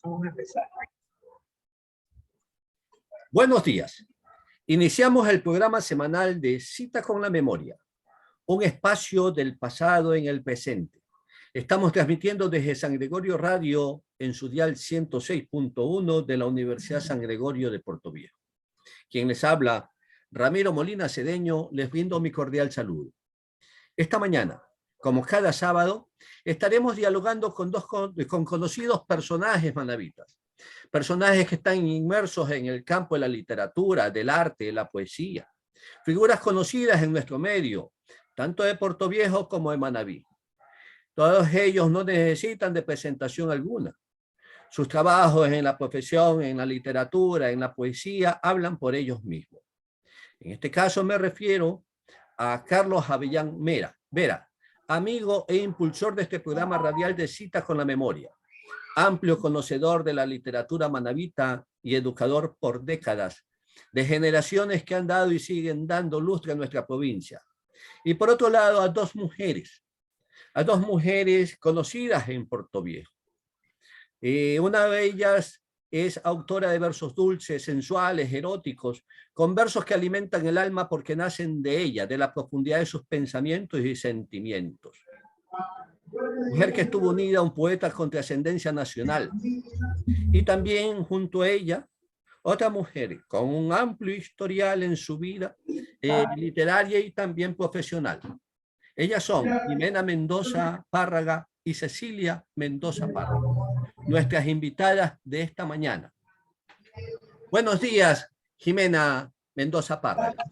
Vamos a empezar. Buenos días. Iniciamos el programa semanal de Cita con la Memoria, un espacio del pasado en el presente. Estamos transmitiendo desde San Gregorio Radio en su dial 106.1 de la Universidad San Gregorio de Puerto Viejo. Quien les habla, Ramiro Molina Cedeño, les brindo mi cordial saludo. Esta mañana, como cada sábado, estaremos dialogando con conocidos personajes manavitas. Personajes que están inmersos en el campo de la literatura, del arte, de la poesía. Figuras conocidas en nuestro medio, tanto de Puerto Viejo como de Manabí. Todos ellos no necesitan de presentación alguna. Sus trabajos en la profesión, en la literatura, en la poesía, hablan por ellos mismos. En este caso me refiero a Carlos Avellán Vera, amigo e impulsor de este programa radial de Citas con la Memoria, amplio conocedor de la literatura manabita y educador por décadas, de generaciones que han dado y siguen dando lustre a nuestra provincia. Y por otro lado, a dos mujeres conocidas en Puerto Viejo. Una de ellas es autora de versos dulces, sensuales, eróticos, con versos que alimentan el alma porque nacen de ella, de la profundidad de sus pensamientos y sentimientos. Mujer que estuvo unida a un poeta con trascendencia nacional. Y también junto a ella, otra mujer con un amplio historial en su vida literaria y también profesional. Ellas son Jimena Mendoza Párraga y Cecilia Mendoza Párraga, nuestras invitadas de esta mañana. Buenos días, Jimena Mendoza Párraga.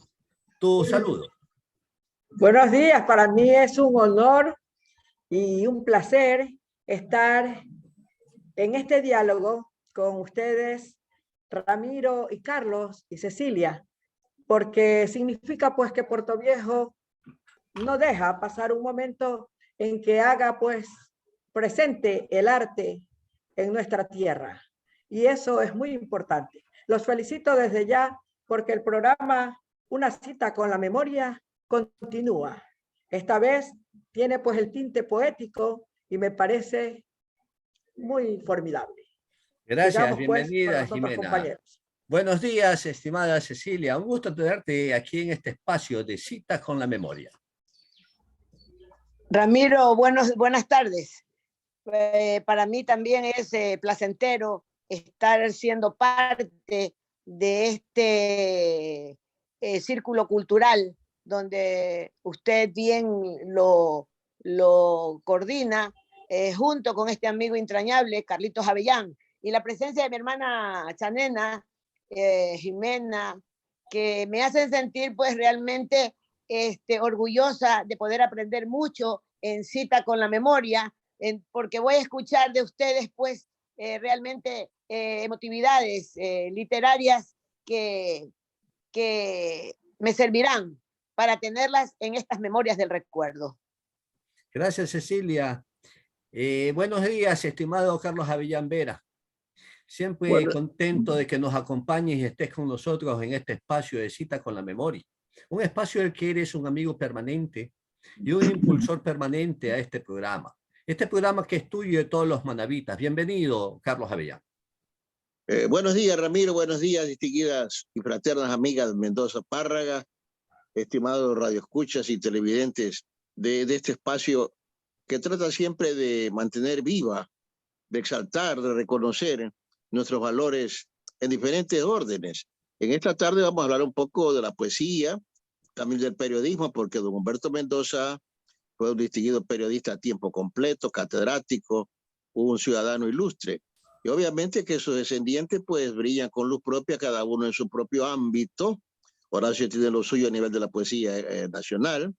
Tu saludo. Buenos días, para mí es un honor y un placer estar en este diálogo con ustedes, Ramiro y Carlos y Cecilia, porque significa pues que Puerto Viejo no deja pasar un momento en que haga pues presente el arte en nuestra tierra. Y eso es muy importante. Los felicito desde ya porque el programa Una Cita con la Memoria continúa. Esta vez tiene pues el tinte poético y me parece muy formidable. Gracias, sigamos, bienvenida, pues, Jimena. compañeros. Buenos días, estimada Cecilia. Un gusto tenerte aquí en este espacio de Citas con la Memoria. Ramiro, buenas tardes. Para mí también es placentero estar siendo parte de este círculo cultural donde usted bien lo coordina junto con este amigo entrañable, Carlitos Avellán, y la presencia de mi hermana Chanena, Jimena, que me hacen sentir pues realmente orgullosa de poder aprender mucho en Cita con la Memoria, porque voy a escuchar de ustedes pues realmente emotividades literarias que me servirán para tenerlas en estas memorias del recuerdo. Gracias, Cecilia. Buenos días, estimado Carlos Avellán Vera. Siempre contento de que nos acompañes y estés con nosotros en este espacio de Cita con la Memoria. Un espacio del que eres un amigo permanente y un impulsor permanente a este programa. Este programa que es tuyo y de todos los manavitas. Bienvenido, Carlos Avellán. Buenos días, Ramiro. Buenos días, distinguidas y fraternas amigas Mendoza Párraga, estimados radioescuchas y televidentes de este espacio que trata siempre de mantener viva, de exaltar, de reconocer nuestros valores en diferentes órdenes. En esta tarde vamos a hablar un poco de la poesía, también del periodismo, porque don Humberto Mendoza fue un distinguido periodista a tiempo completo, catedrático, un ciudadano ilustre. Y obviamente que sus descendientes pues brillan con luz propia, cada uno en su propio ámbito. Horacio tiene lo suyo a nivel de la poesía nacional.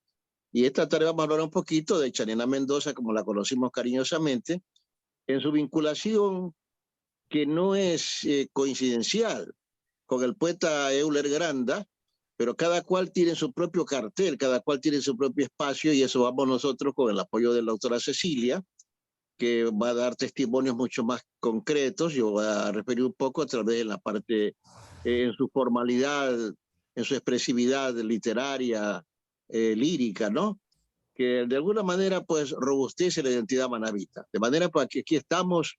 Y esta tarde vamos a hablar un poquito de Chanena Mendoza, como la conocimos cariñosamente, en su vinculación que no es coincidencial con el poeta Euler Granda, pero cada cual tiene su propio cartel, cada cual tiene su propio espacio, y eso vamos nosotros con el apoyo de la doctora Cecilia, que va a dar testimonios mucho más concretos. Yo voy a referir un poco a través de la parte en su formalidad, en su expresividad literaria, lírica, ¿no? Que de alguna manera pues robustece la identidad manabita. De manera pues que aquí estamos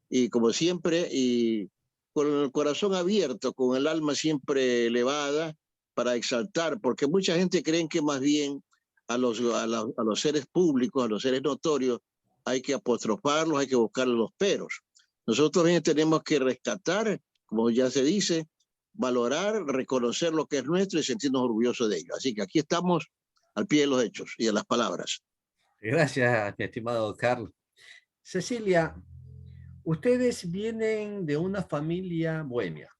y como siempre, y con el corazón abierto, con el alma siempre elevada para exaltar, porque mucha gente cree que más bien a los seres públicos, a los seres notorios, hay que apostrofarlos, hay que buscar los peros. Nosotros bien tenemos que rescatar, como ya se dice, valorar, reconocer lo que es nuestro y sentirnos orgullosos de ello. Así que aquí estamos al pie de los hechos y de las palabras. Gracias, mi estimado Carlos. Cecilia, ustedes vienen de una familia bohemia,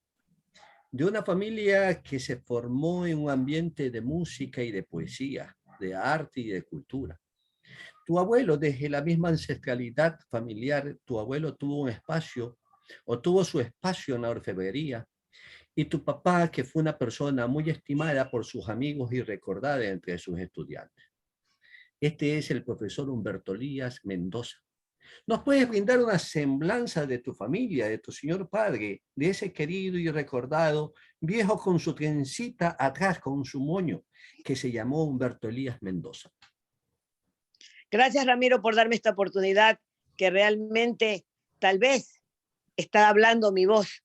de una familia que se formó en un ambiente de música y de poesía, de arte y de cultura. Tu abuelo, desde la misma ancestralidad familiar, tu abuelo tuvo un espacio o tuvo su espacio en la orfebrería, y tu papá, que fue una persona muy estimada por sus amigos y recordada entre sus estudiantes. Este es el profesor Humberto Elías Mendoza. ¿Nos puedes brindar una semblanza de tu familia, de tu señor padre, de ese querido y recordado viejo con su trencita atrás, con su moño, que se llamó Humberto Elías Mendoza? Gracias, Ramiro, por darme esta oportunidad que realmente tal vez está hablando mi voz,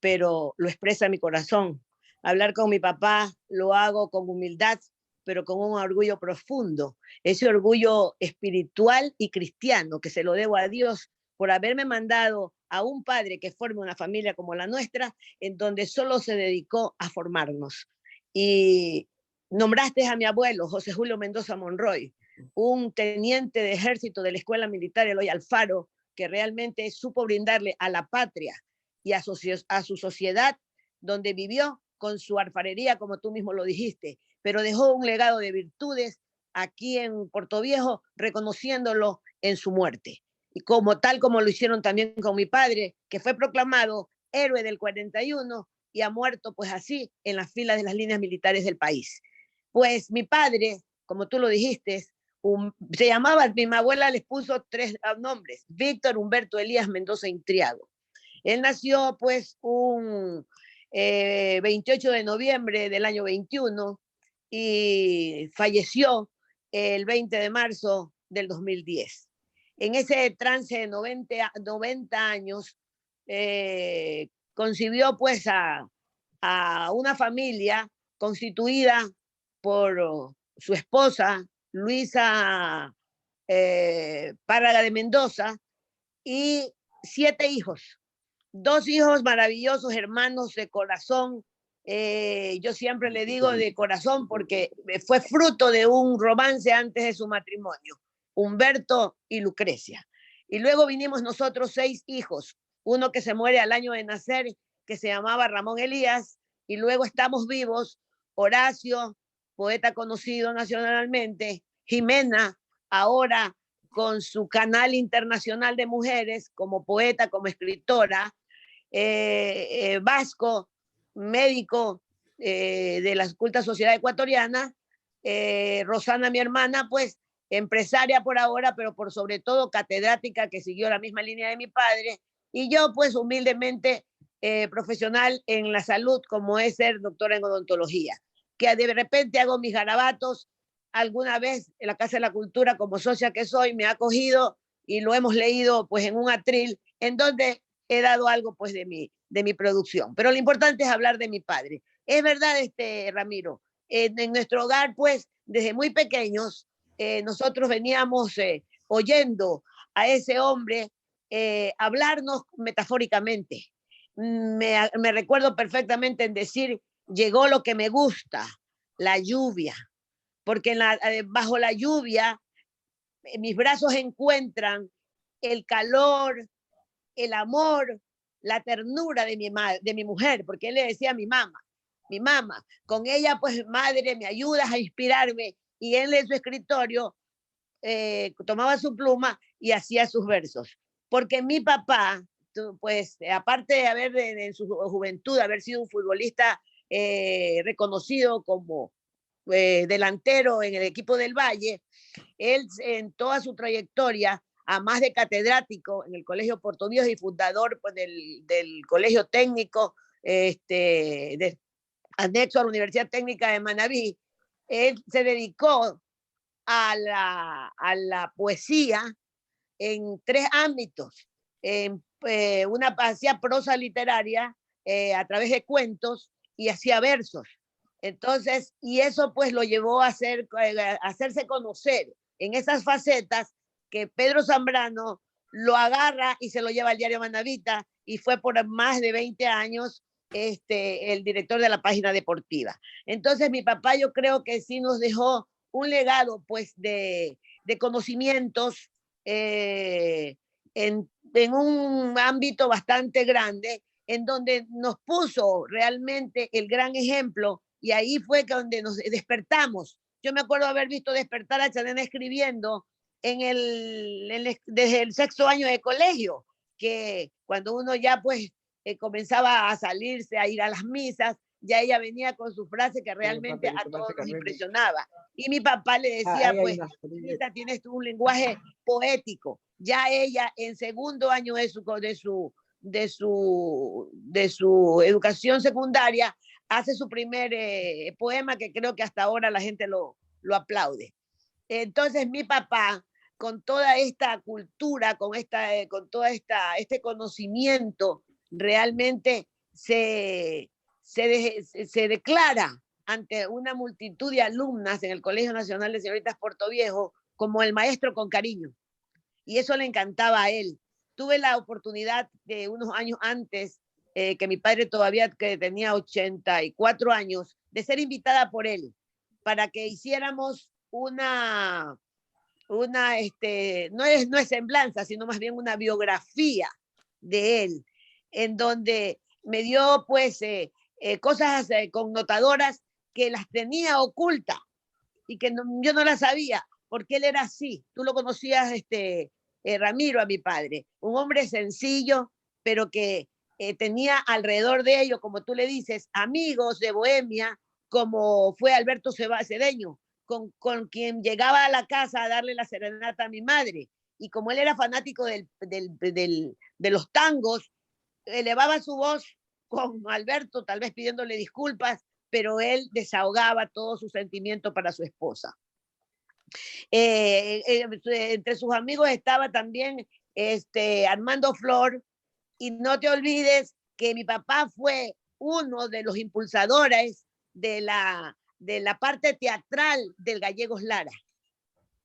pero lo expresa mi corazón. Hablar con mi papá lo hago con humildad, pero con un orgullo profundo, ese orgullo espiritual y cristiano que se lo debo a Dios por haberme mandado a un padre que forme una familia como la nuestra, en donde solo se dedicó a formarnos. Y nombraste a mi abuelo, José Julio Mendoza Monroy, un teniente de ejército de la Escuela Militar Eloy Alfaro, que realmente supo brindarle a la patria y a su sociedad donde vivió con su alfarería, como tú mismo lo dijiste, pero dejó un legado de virtudes aquí en Puerto Viejo, reconociéndolo en su muerte. Y como tal como lo hicieron también con mi padre, que fue proclamado héroe del 41 y ha muerto pues así en las filas de las líneas militares del país. Pues mi padre, como tú lo dijiste, se llamaba, mi abuela les puso 3 nombres, Víctor Humberto Elías Mendoza Intriago. Él nació pues un 28 de noviembre del año 21 y falleció el 20 de marzo del 2010. En ese trance de 90 años concibió pues a una familia constituida por su esposa, Luisa Párraga de Mendoza, y 7 hijos. 2 hijos maravillosos, hermanos de corazón. Yo siempre le digo de corazón porque fue fruto de un romance antes de su matrimonio, Humberto y Lucrecia. Y luego vinimos nosotros 6 hijos, uno que se muere al año de nacer, que se llamaba Ramón Elías, y luego estamos vivos, Horacio, poeta conocido nacionalmente, Jimena, ahora con su canal internacional de mujeres, como poeta, como escritora, Vasco, médico de la culta sociedad ecuatoriana, Rosana, mi hermana, pues empresaria por ahora, pero por sobre todo catedrática que siguió la misma línea de mi padre, y yo pues humildemente profesional en la salud, como es ser doctora en odontología, que de repente hago mis garabatos. Alguna vez en la Casa de la Cultura, como socia que soy, me ha acogido y lo hemos leído pues en un atril en donde he dado algo pues de mi producción. Pero lo importante es hablar de mi padre. Es verdad, Ramiro, en nuestro hogar pues desde muy pequeños nosotros veníamos oyendo a ese hombre hablarnos metafóricamente. Me recuerdo perfectamente en decir, llegó lo que me gusta, la lluvia, porque bajo la lluvia mis brazos encuentran el calor, el amor, la ternura de mi mujer, porque él le decía a mi mamá, con ella pues madre me ayudas a inspirarme, y él en su escritorio tomaba su pluma y hacía sus versos, porque mi papá, pues aparte de haber en su juventud, haber sido un futbolista reconocido como delantero en el equipo del Valle, él en toda su trayectoria, a más de catedrático en el Colegio Puerto Viejo y fundador pues, del Colegio Técnico anexo a la Universidad Técnica de Manabí, él se dedicó a la poesía en 3 ámbitos, en hacía prosa literaria a través de cuentos y hacía versos. Entonces, y eso pues lo llevó a hacerse conocer en esas facetas que Pedro Zambrano lo agarra y se lo lleva al diario Manavita y fue por más de 20 años el director de la página deportiva. Entonces mi papá yo creo que sí nos dejó un legado pues de conocimientos en un ámbito bastante grande, en donde nos puso realmente el gran ejemplo, y ahí fue que donde nos despertamos. Yo me acuerdo haber visto despertar a Chanena escribiendo desde el 6º año de colegio, que cuando uno ya pues comenzaba a salirse, a ir a las misas, ya ella venía con su frase que realmente a todos nos impresionaba. Y mi papá le decía, pues, Rita, tienes un lenguaje poético. Ya ella en 2º año de su educación secundaria hace su primer poema, que creo que hasta ahora la gente lo aplaude. Entonces mi papá, con toda esta cultura, con todo este conocimiento, realmente se declara ante una multitud de alumnas en el Colegio Nacional de Señoritas Portoviejo como el maestro con cariño. Y eso le encantaba a él. Tuve la oportunidad de unos años antes, que mi padre todavía que tenía 84 años, de ser invitada por él para que hiciéramos no es semblanza, sino más bien una biografía de él, en donde me dio pues cosas connotadoras que las tenía ocultas y que yo no las sabía, porque él era así. Tú lo conocías, Ramiro, a mi padre, un hombre sencillo, pero que tenía alrededor de ello, como tú le dices, amigos de Bohemia, como fue Alberto Cedeño, con quien llegaba a la casa a darle la serenata a mi madre. Y como él era fanático de los tangos, elevaba su voz con Alberto, tal vez pidiéndole disculpas, pero él desahogaba todo su sentimiento para su esposa. Entre sus amigos estaba también Armando Flor, y no te olvides que mi papá fue uno de los impulsadores de la parte teatral del Gallegos Lara,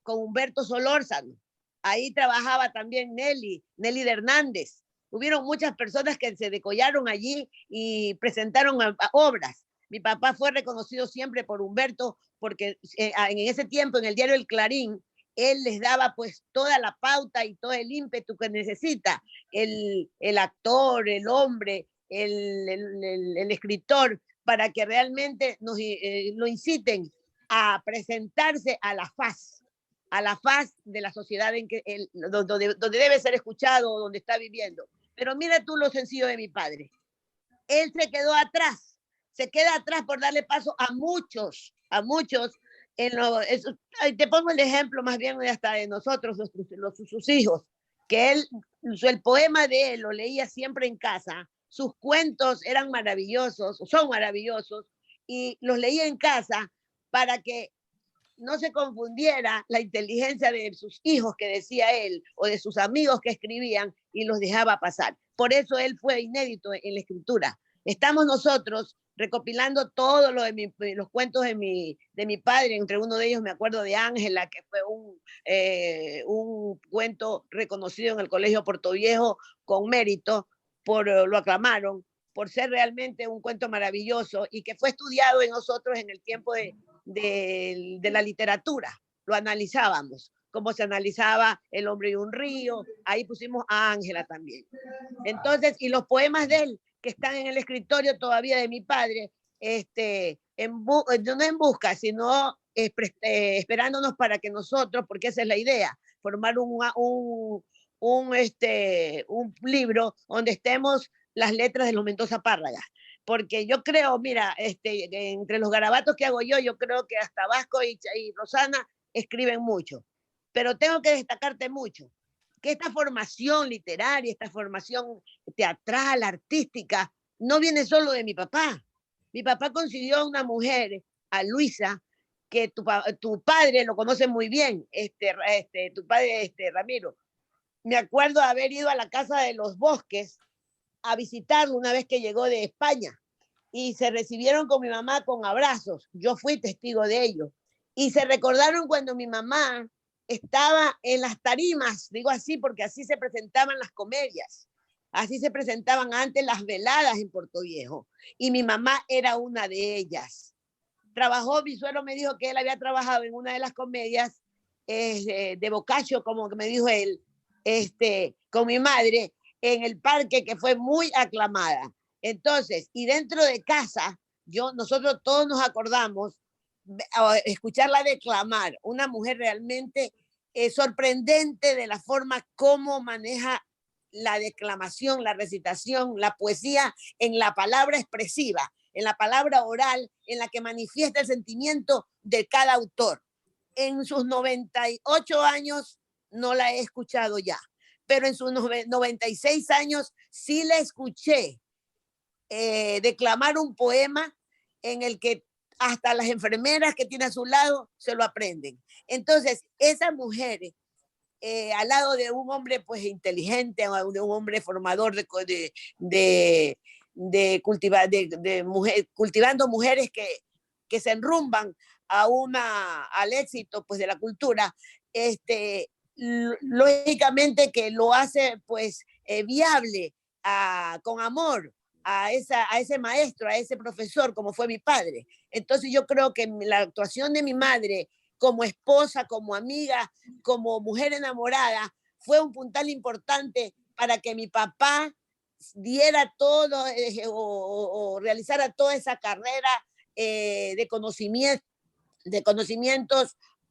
con Humberto Solórzano. Ahí trabajaba también Nelly de Hernández. Hubieron muchas personas que se decollaron allí y presentaron obras. Mi papá fue reconocido siempre por Humberto, porque en ese tiempo en el diario El Clarín, él les daba pues toda la pauta y todo el ímpetu que necesita el actor, el hombre, el escritor, para que realmente lo inciten a presentarse a la faz de la sociedad en que donde debe ser escuchado, donde está viviendo. Pero mira tú lo sencillo de mi padre. Él se queda atrás por darle paso a muchos. Te pongo el ejemplo más bien hasta de nosotros, sus hijos, que el poema de él lo leía siempre en casa, sus cuentos eran maravillosos, son maravillosos, y los leía en casa para que no se confundiera la inteligencia de sus hijos que decía él o de sus amigos que escribían y los dejaba pasar. Por eso él fue inédito en la escritura. Estamos nosotros recopilando todo lo de los cuentos de mi padre. Entre uno de ellos me acuerdo de Ángela, que fue un cuento reconocido en el Colegio Portoviejo con mérito, lo aclamaron por ser realmente un cuento maravilloso y que fue estudiado en nosotros en el tiempo de la literatura. Lo analizábamos, como se analizaba El hombre y un río. Ahí pusimos a Ángela también. Entonces, y los poemas de él que están en el escritorio todavía de mi padre, no en busca, sino esperándonos para que nosotros, porque esa es la idea, formar un libro donde estemos las letras de los Mendoza Párraga. Porque yo creo, mira, entre los garabatos que hago yo creo que hasta Vasco y Rosana escriben mucho, pero tengo que destacarte mucho, que esta formación literaria, esta formación teatral, artística, no viene solo de mi papá. Mi papá consiguió a una mujer, a Luisa, que tu padre lo conoce muy bien, tu padre, Ramiro. me acuerdo de haber ido a la Casa de los Bosques a visitarlo una vez que llegó de España y se recibieron con mi mamá con abrazos. Yo fui testigo de ello. Y se recordaron cuando mi mamá estaba en las tarimas, digo así porque así se presentaban las comedias, así se presentaban antes las veladas en Puerto Viejo. Y mi mamá era una de ellas. Trabajó, mi suegro me dijo que él había trabajado en una de las comedias de Boccaccio, como que me dijo él, con mi madre, en el parque, que fue muy aclamada. Entonces, y dentro de casa, nosotros todos nos acordamos escucharla declamar, una mujer realmente sorprendente de la forma como maneja la declamación, la recitación, la poesía en la palabra expresiva, en la palabra oral, en la que manifiesta el sentimiento de cada autor. En sus 98 años no la he escuchado ya, pero en sus 96 años sí la escuché declamar un poema en el que hasta las enfermeras que tiene a su lado se lo aprenden. Entonces, esas mujeres, al lado de un hombre pues inteligente, de un hombre formador cultivando mujeres que se enrumban al éxito pues de la cultura, lógicamente que lo hace pues viable con amor a ese maestro, a ese profesor, como fue mi padre. Entonces yo creo que la actuación de mi madre como esposa, como amiga, como mujer enamorada, fue un puntal importante para que mi papá diera todo o realizara toda esa carrera de conocimientos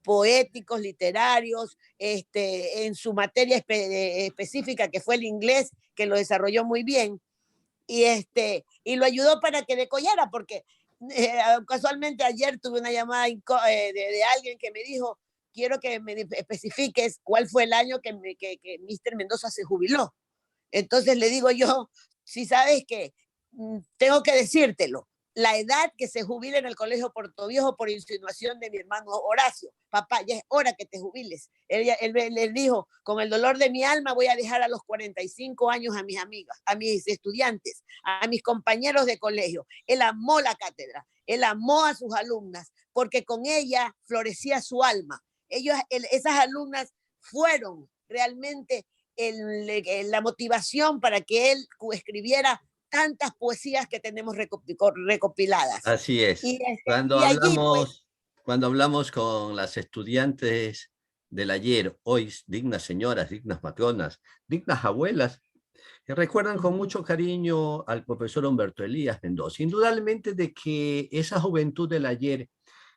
poéticos, literarios, en su materia específica, que fue el inglés, que lo desarrolló muy bien. Y lo ayudó para que decollara, porque casualmente ayer tuve una llamada de alguien que me dijo, quiero que me especifiques cuál fue el año que Mr. Mendoza se jubiló. Entonces le digo yo, si sabes que tengo que decírtelo, la edad que se jubila en el Colegio Puerto Viejo por insinuación de mi hermano Horacio. Papá, ya es hora que te jubiles. Él dijo, con el dolor de mi alma voy a dejar a los 45 años a mis amigas, a mis estudiantes, a mis compañeros de colegio. Él amó la cátedra, él amó a sus alumnas, porque con ella florecía su alma. Esas alumnas fueron realmente la motivación para que él escribiera tantas poesías que tenemos recopiladas. Así es. Cuando hablamos con las estudiantes del ayer, hoy dignas señoras, dignas matronas, dignas abuelas, que recuerdan con mucho cariño al profesor Humberto Elías Mendoza. Indudablemente de que esa juventud del ayer,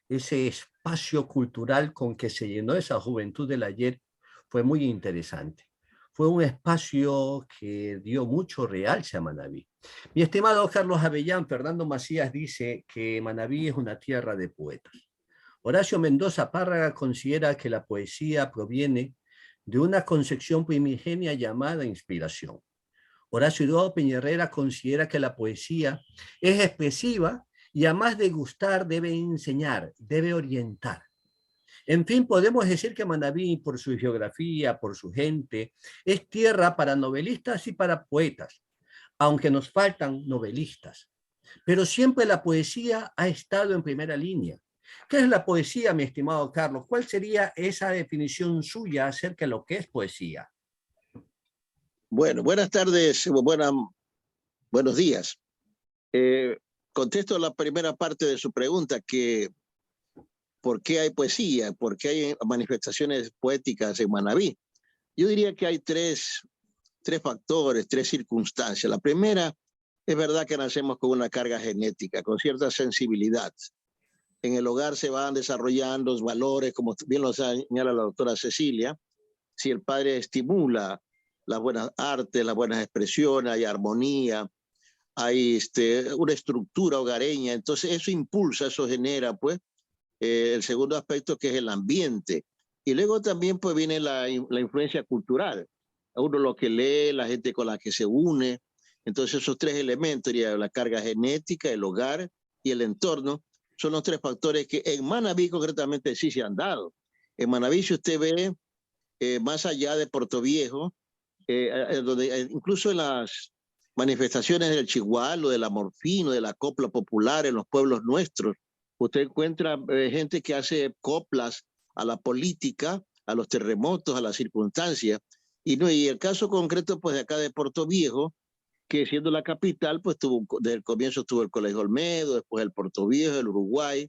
ese espacio cultural con que se llenó esa juventud del ayer, fue muy interesante. Fue un espacio que dio mucho realce a Manabí. Mi estimado Carlos Avellán, Fernando Macías dice que Manabí es una tierra de poetas. Horacio Mendoza Párraga considera que la poesía proviene de una concepción primigenia llamada inspiración. Horacio Eduardo Peñarrera considera que la poesía es expresiva y además de gustar debe enseñar, debe orientar. En fin, podemos decir que Manabí, por su geografía, por su gente, es tierra para novelistas y para poetas, aunque nos faltan novelistas. Pero siempre la poesía ha estado en primera línea. ¿Qué es la poesía, mi estimado Carlos? ¿Cuál sería esa definición suya acerca de lo que es poesía? Bueno, buenas tardes, buenos días. Contesto la primera parte de su pregunta, que ¿por qué hay poesía? ¿Por qué hay manifestaciones poéticas en Manabí? Yo diría que hay tres factores, tres circunstancias. La primera, es verdad que nacemos con una carga genética, con cierta sensibilidad. En el hogar se van desarrollando los valores, como bien lo señala la doctora Cecilia. Si el padre estimula las buenas artes, las buenas expresiones, hay armonía, hay una estructura hogareña, entonces eso impulsa, eso genera pues el segundo aspecto, que es el ambiente. Y luego también pues viene la influencia cultural. Uno lo que lee, la gente con la que se une. Entonces esos tres elementos, la carga genética, el hogar y el entorno, son los tres factores que en Manabí concretamente sí se han dado. En Manabí, si usted ve, más allá de Puerto Viejo, incluso en las manifestaciones del chigualo, del amorfino, de la copla popular en los pueblos nuestros, usted encuentra gente que hace coplas a la política, a los terremotos, a las circunstancias. Y el caso concreto, pues de acá de Puerto Viejo, que siendo la capital, pues desde el comienzo estuvo el Colegio Olmedo, después el Puerto Viejo, el Uruguay,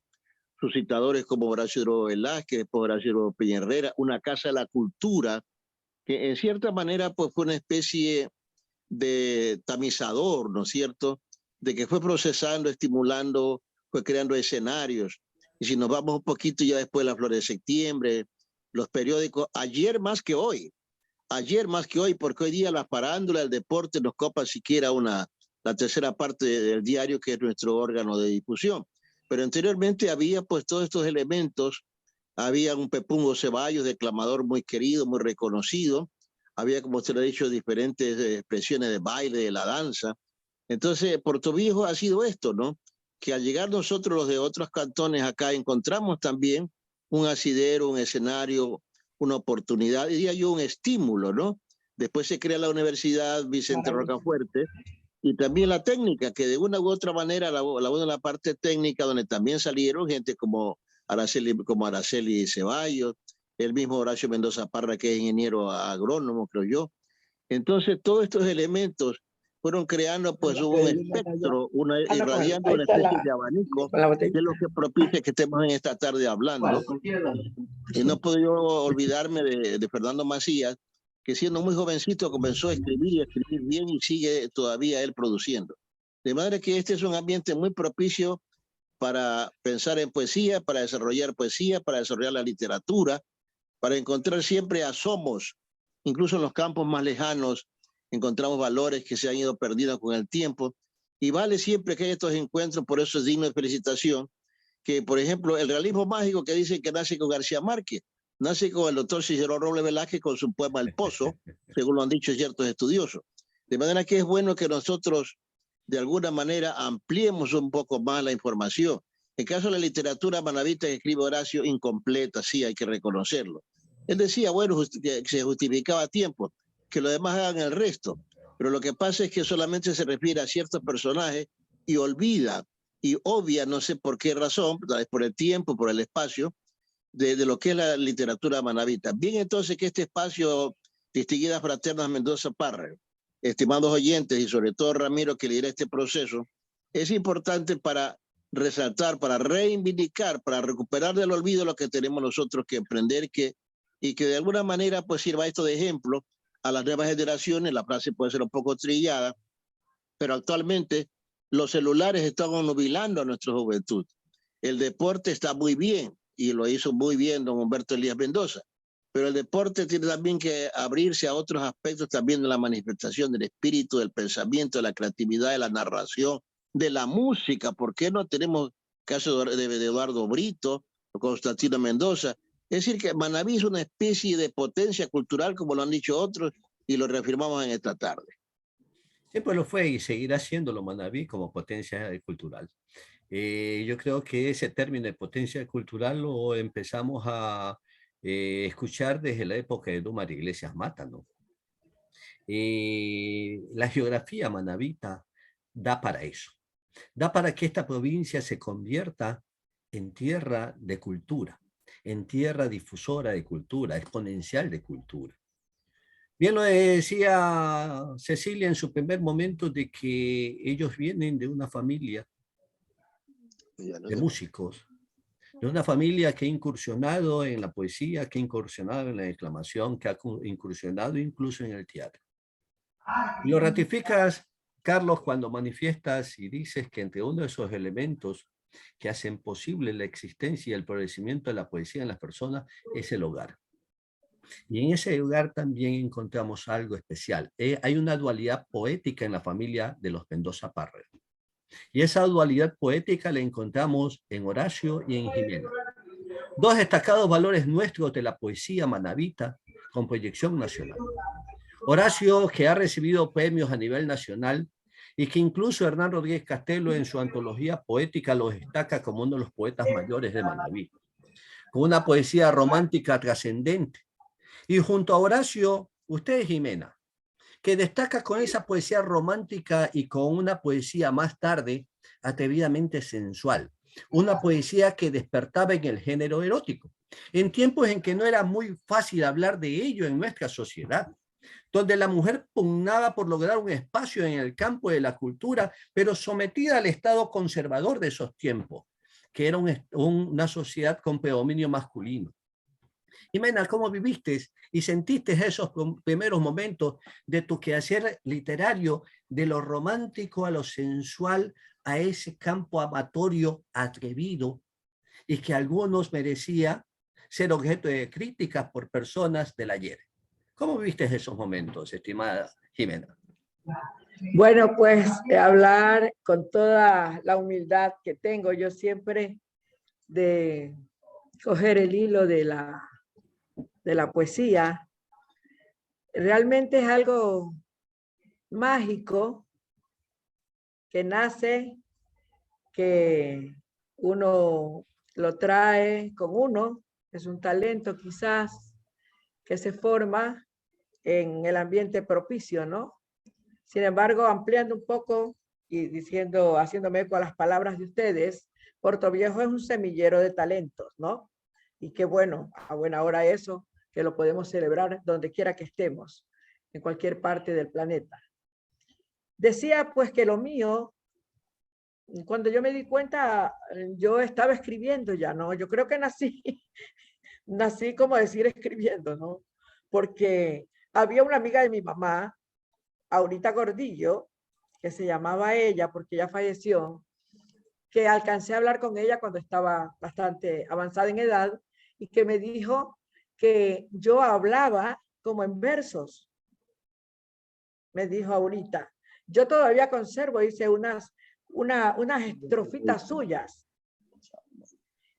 sus citadores como Horacio Dro Velázquez, después Horacio Dro Peña Herrera, una casa de la cultura, que en cierta manera pues fue una especie de tamizador, ¿no es cierto?, de que fue procesando, estimulando, fue creando escenarios. Y si nos vamos un poquito ya después de la Flor de Septiembre, los periódicos, ayer más que hoy, porque hoy día la farándula, el deporte nos copa siquiera la tercera parte del diario, que es nuestro órgano de difusión. Pero anteriormente había pues todos estos elementos, había un Pepungo Ceballos, declamador muy querido, muy reconocido, había, como usted lo ha dicho, diferentes expresiones de baile, de la danza. Entonces, Puerto Viejo ha sido esto, ¿no? Que al llegar nosotros los de otros cantones acá encontramos también un asidero, un escenario, una oportunidad, diría yo, un estímulo, ¿no? Después se crea la Universidad Vicente Rocafuerte y también la técnica, que de una u otra manera, la parte técnica, donde también salieron gente como Araceli Ceballos, el mismo Horacio Mendoza Parra, que es ingeniero agrónomo, creo yo. Entonces, todos estos elementos fueron creando pues un espectro, irradiando una especie de abanico de lo que propicia que estemos en esta tarde hablando. Y no puedo yo olvidarme de Fernando Macías, que siendo muy jovencito comenzó a escribir y a escribir bien y sigue todavía él produciendo. De manera que este es un ambiente muy propicio para pensar en poesía, para desarrollar la literatura, para encontrar siempre asomos, incluso en los campos más lejanos, encontramos valores que se han ido perdiendo con el tiempo, y vale siempre que hay estos encuentros, por eso es digno de felicitación, que por ejemplo el realismo mágico que dicen que nace con García Márquez, nace con el doctor Cicero Robles Velázquez con su poema El Pozo, según lo han dicho ciertos estudiosos. De manera que es bueno que nosotros de alguna manera ampliemos un poco más la información. En caso de la literatura manabita que escribe Horacio, incompleta, sí, hay que reconocerlo. Él decía, bueno, que se justificaba a tiempo, que los demás hagan el resto, pero lo que pasa es que solamente se refiere a ciertos personajes y olvida y obvia, no sé por qué razón, tal vez por el tiempo, por el espacio, de lo que es la literatura manabita. Bien, entonces, que este espacio, distinguidas fraternas Mendoza Parra, estimados oyentes y sobre todo Ramiro, que lidera este proceso, es importante para resaltar, para reivindicar, para recuperar del olvido lo que tenemos nosotros que emprender, y que de alguna manera pues sirva esto de ejemplo a las nuevas generaciones. La frase puede ser un poco trillada, pero actualmente los celulares están nubilando a nuestra juventud. El deporte está muy bien, y lo hizo muy bien don Humberto Elías Mendoza, pero el deporte tiene también que abrirse a otros aspectos también de la manifestación del espíritu, del pensamiento, de la creatividad, de la narración, de la música. ¿Por qué no tenemos caso de Eduardo Brito o Constantino Mendoza? Es decir, que Manabí es una especie de potencia cultural, como lo han dicho otros, y lo reafirmamos en esta tarde. Siempre lo fue y seguirá siéndolo Manabí como potencia cultural. Yo creo que ese término de potencia cultural lo empezamos a escuchar desde la época de Dumar Iglesias Mata, ¿no? La geografía manabita da para eso. Da para que esta provincia se convierta en tierra de cultura, en tierra difusora de cultura, exponencial de cultura. Bien lo decía Cecilia en su primer momento, de que ellos vienen de una familia de músicos, de una familia que ha incursionado en la poesía, que ha incursionado en la declamación, que ha incursionado incluso en el teatro. Y lo ratificas, Carlos, cuando manifiestas y dices que entre uno de esos elementos que hacen posible la existencia y el florecimiento de la poesía en las personas es el hogar. Y en ese hogar también encontramos algo especial. Hay una dualidad poética en la familia de los Mendoza Parra. Y esa dualidad poética la encontramos en Horacio y en Jimena. Dos destacados valores nuestros de la poesía manabita con proyección nacional. Horacio, que ha recibido premios a nivel nacional y que incluso Hernán Rodríguez Castelo en su antología poética lo destaca como uno de los poetas mayores de Manabí, con una poesía romántica trascendente. Y junto a Horacio, usted es Jimena, que destaca con esa poesía romántica y con una poesía más tarde atrevidamente sensual, una poesía que despertaba en el género erótico, en tiempos en que no era muy fácil hablar de ello en nuestra sociedad, donde la mujer pugnaba por lograr un espacio en el campo de la cultura, pero sometida al estado conservador de esos tiempos, que era una sociedad con predominio masculino. Jimena, ¿cómo viviste y sentiste esos primeros momentos de tu quehacer literario, de lo romántico a lo sensual, a ese campo amatorio atrevido y que algunos merecía ser objeto de críticas por personas del ayer? ¿Cómo viviste esos momentos, estimada Jimena? Bueno, pues hablar con toda la humildad que tengo yo siempre de coger el hilo de la poesía, realmente es algo mágico que nace, que uno lo trae con uno, es un talento quizás que se forma en el ambiente propicio, ¿no? Sin embargo, ampliando un poco y diciendo, haciéndome eco a las palabras de ustedes, Portoviejo es un semillero de talentos, ¿no? Y qué bueno, a buena hora eso, que lo podemos celebrar donde quiera que estemos, en cualquier parte del planeta. Decía pues que lo mío, cuando yo me di cuenta, yo estaba escribiendo ya, ¿no? Yo creo que nací como decir escribiendo, ¿no? Porque había una amiga de mi mamá, Aurita Gordillo, que se llamaba ella porque ella falleció, que alcancé a hablar con ella cuando estaba bastante avanzada en edad y que me dijo que yo hablaba como en versos. Me dijo Aurita. Yo todavía conservo, hice unas estrofitas suyas.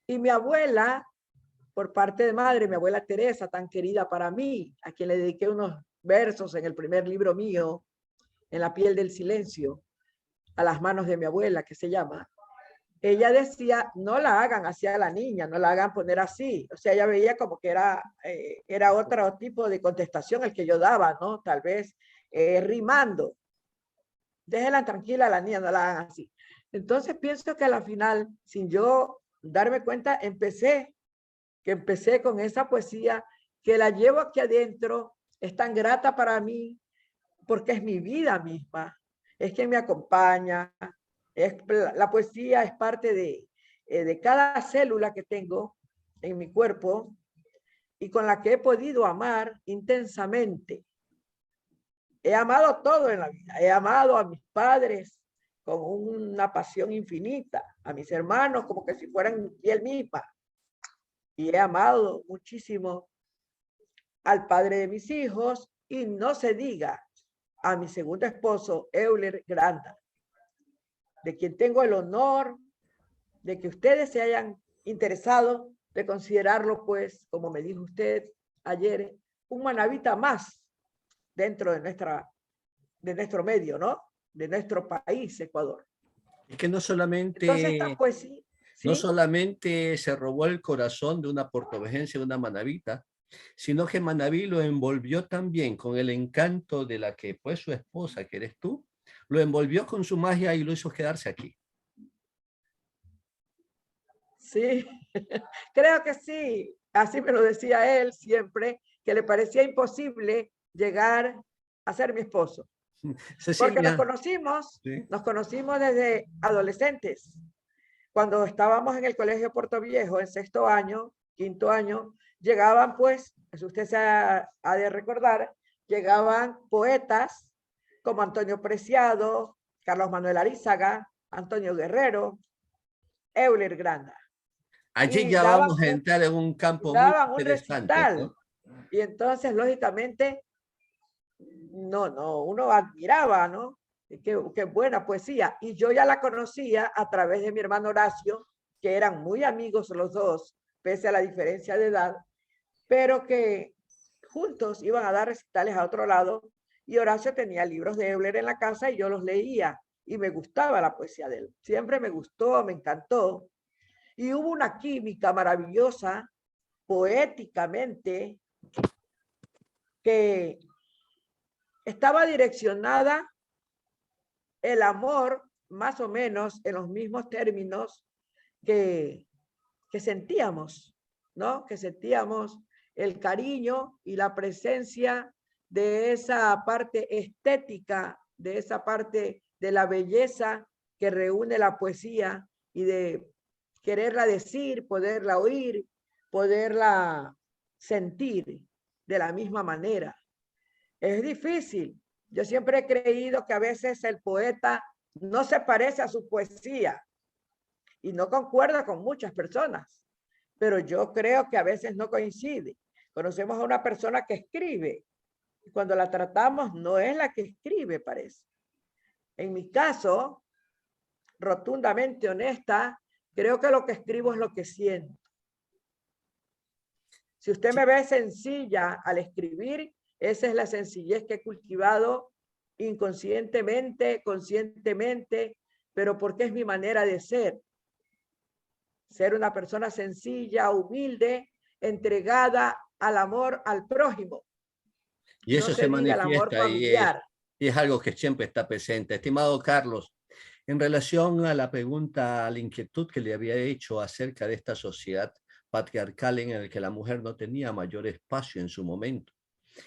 Y mi abuela, por parte de madre, mi abuela Teresa, tan querida para mí, a quien le dediqué unos versos en el primer libro mío, En la piel del silencio, a las manos de mi abuela, que se llama. Ella decía, no la hagan así a la niña, no la hagan poner así. O sea, ella veía como que era otro tipo de contestación el que yo daba, ¿no? Tal vez rimando. Déjenla tranquila a la niña, no la hagan así. Entonces pienso que a la final, sin yo darme cuenta, empecé con esa poesía que la llevo aquí adentro, es tan grata para mí, porque es mi vida misma, es quien me acompaña, la poesía es parte de cada célula que tengo en mi cuerpo y con la que he podido amar intensamente. He amado todo en la vida, he amado a mis padres con una pasión infinita, a mis hermanos como que si fueran piel misma, y he amado muchísimo al padre de mis hijos y no se diga a mi segundo esposo, Euler Granda, de quien tengo el honor de que ustedes se hayan interesado de considerarlo, pues, como me dijo usted ayer, un manavita más dentro de nuestro medio, ¿no? De nuestro país, Ecuador. Es que no Entonces, esta solamente, poesía, no ¿sí? solamente se robó el corazón de una portovejense, de una manavita, sino que Manaví lo envolvió también con el encanto de la que fue su esposa, que eres tú, lo envolvió con su magia y lo hizo quedarse aquí. Sí, creo que sí. Así me lo decía él siempre, que le parecía imposible llegar a ser mi esposo. Porque Cecilia, ¿sí? nos conocimos desde adolescentes. Cuando estábamos en el Colegio Portoviejo, en sexto año, quinto año, llegaban pues, eso usted se ha de recordar, llegaban poetas como Antonio Preciado, Carlos Manuel Arizaga, Antonio Guerrero, Euler Granda. Allí Y ya vamos a entrar en un campo muy daban un interesante, recital. ¿no? Y entonces, lógicamente, uno admiraba, ¿no? Qué buena poesía. Y yo ya la conocía a través de mi hermano Horacio, que eran muy amigos los dos, pese a la diferencia de edad, pero que juntos iban a dar recitales a otro lado. Y Horacio tenía libros de Euler en la casa y yo los leía. Y me gustaba la poesía de él. Siempre me gustó, me encantó. Y hubo una química maravillosa, poéticamente, que estaba direccionada el amor más o menos en los mismos términos que sentíamos, ¿no? Que sentíamos el cariño y la presencia de esa parte estética, de esa parte de la belleza que reúne la poesía y de quererla decir, poderla oír, poderla sentir de la misma manera. Es difícil. Yo siempre he creído que a veces el poeta no se parece a su poesía y no concuerda con muchas personas, pero yo creo que a veces no coincide. Conocemos a una persona que escribe y cuando la tratamos no es la que escribe, parece. En mi caso, rotundamente honesta, creo que lo que escribo es lo que siento. Si usted me ve sencilla al escribir, esa es la sencillez que he cultivado inconscientemente, conscientemente, pero porque es mi manera de ser. Ser una persona sencilla, humilde, entregada al amor al prójimo. Y eso No se diga el amor manifiesta familiar. y es algo que siempre está presente. Estimado Carlos, en relación a la pregunta, a la inquietud que le había hecho acerca de esta sociedad patriarcal en la que la mujer no tenía mayor espacio en su momento,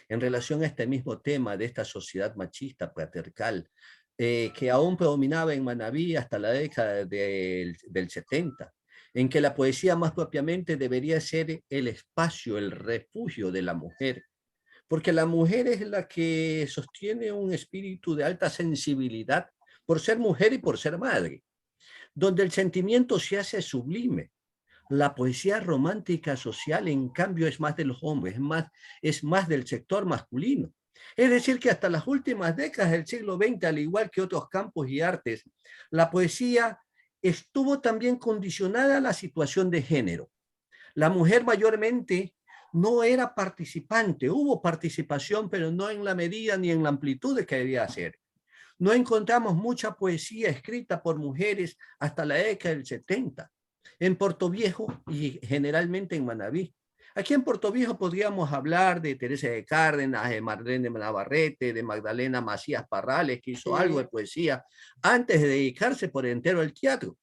en relación a este mismo tema de esta sociedad machista patriarcal, que aún predominaba en Manabí hasta la década del 70, en que la poesía más propiamente debería ser el espacio, el refugio de la mujer, porque la mujer es la que sostiene un espíritu de alta sensibilidad por ser mujer y por ser madre, donde el sentimiento se hace sublime. La poesía romántica social, en cambio, es más de los hombres, es más del sector masculino. Es decir, que hasta las últimas décadas del siglo XX, al igual que otros campos y artes, la poesía estuvo también condicionada a la situación de género. La mujer mayormente no era participante, hubo participación, pero no en la medida ni en la amplitud de que debía ser. No encontramos mucha poesía escrita por mujeres hasta la década del 70, en Portoviejo y generalmente en Manabí. Aquí en Portoviejo podríamos hablar de Teresa de Cárdenas, de Marlene Navarrete, de Magdalena Macías Parrales, que hizo algo de poesía antes de dedicarse por entero al teatro.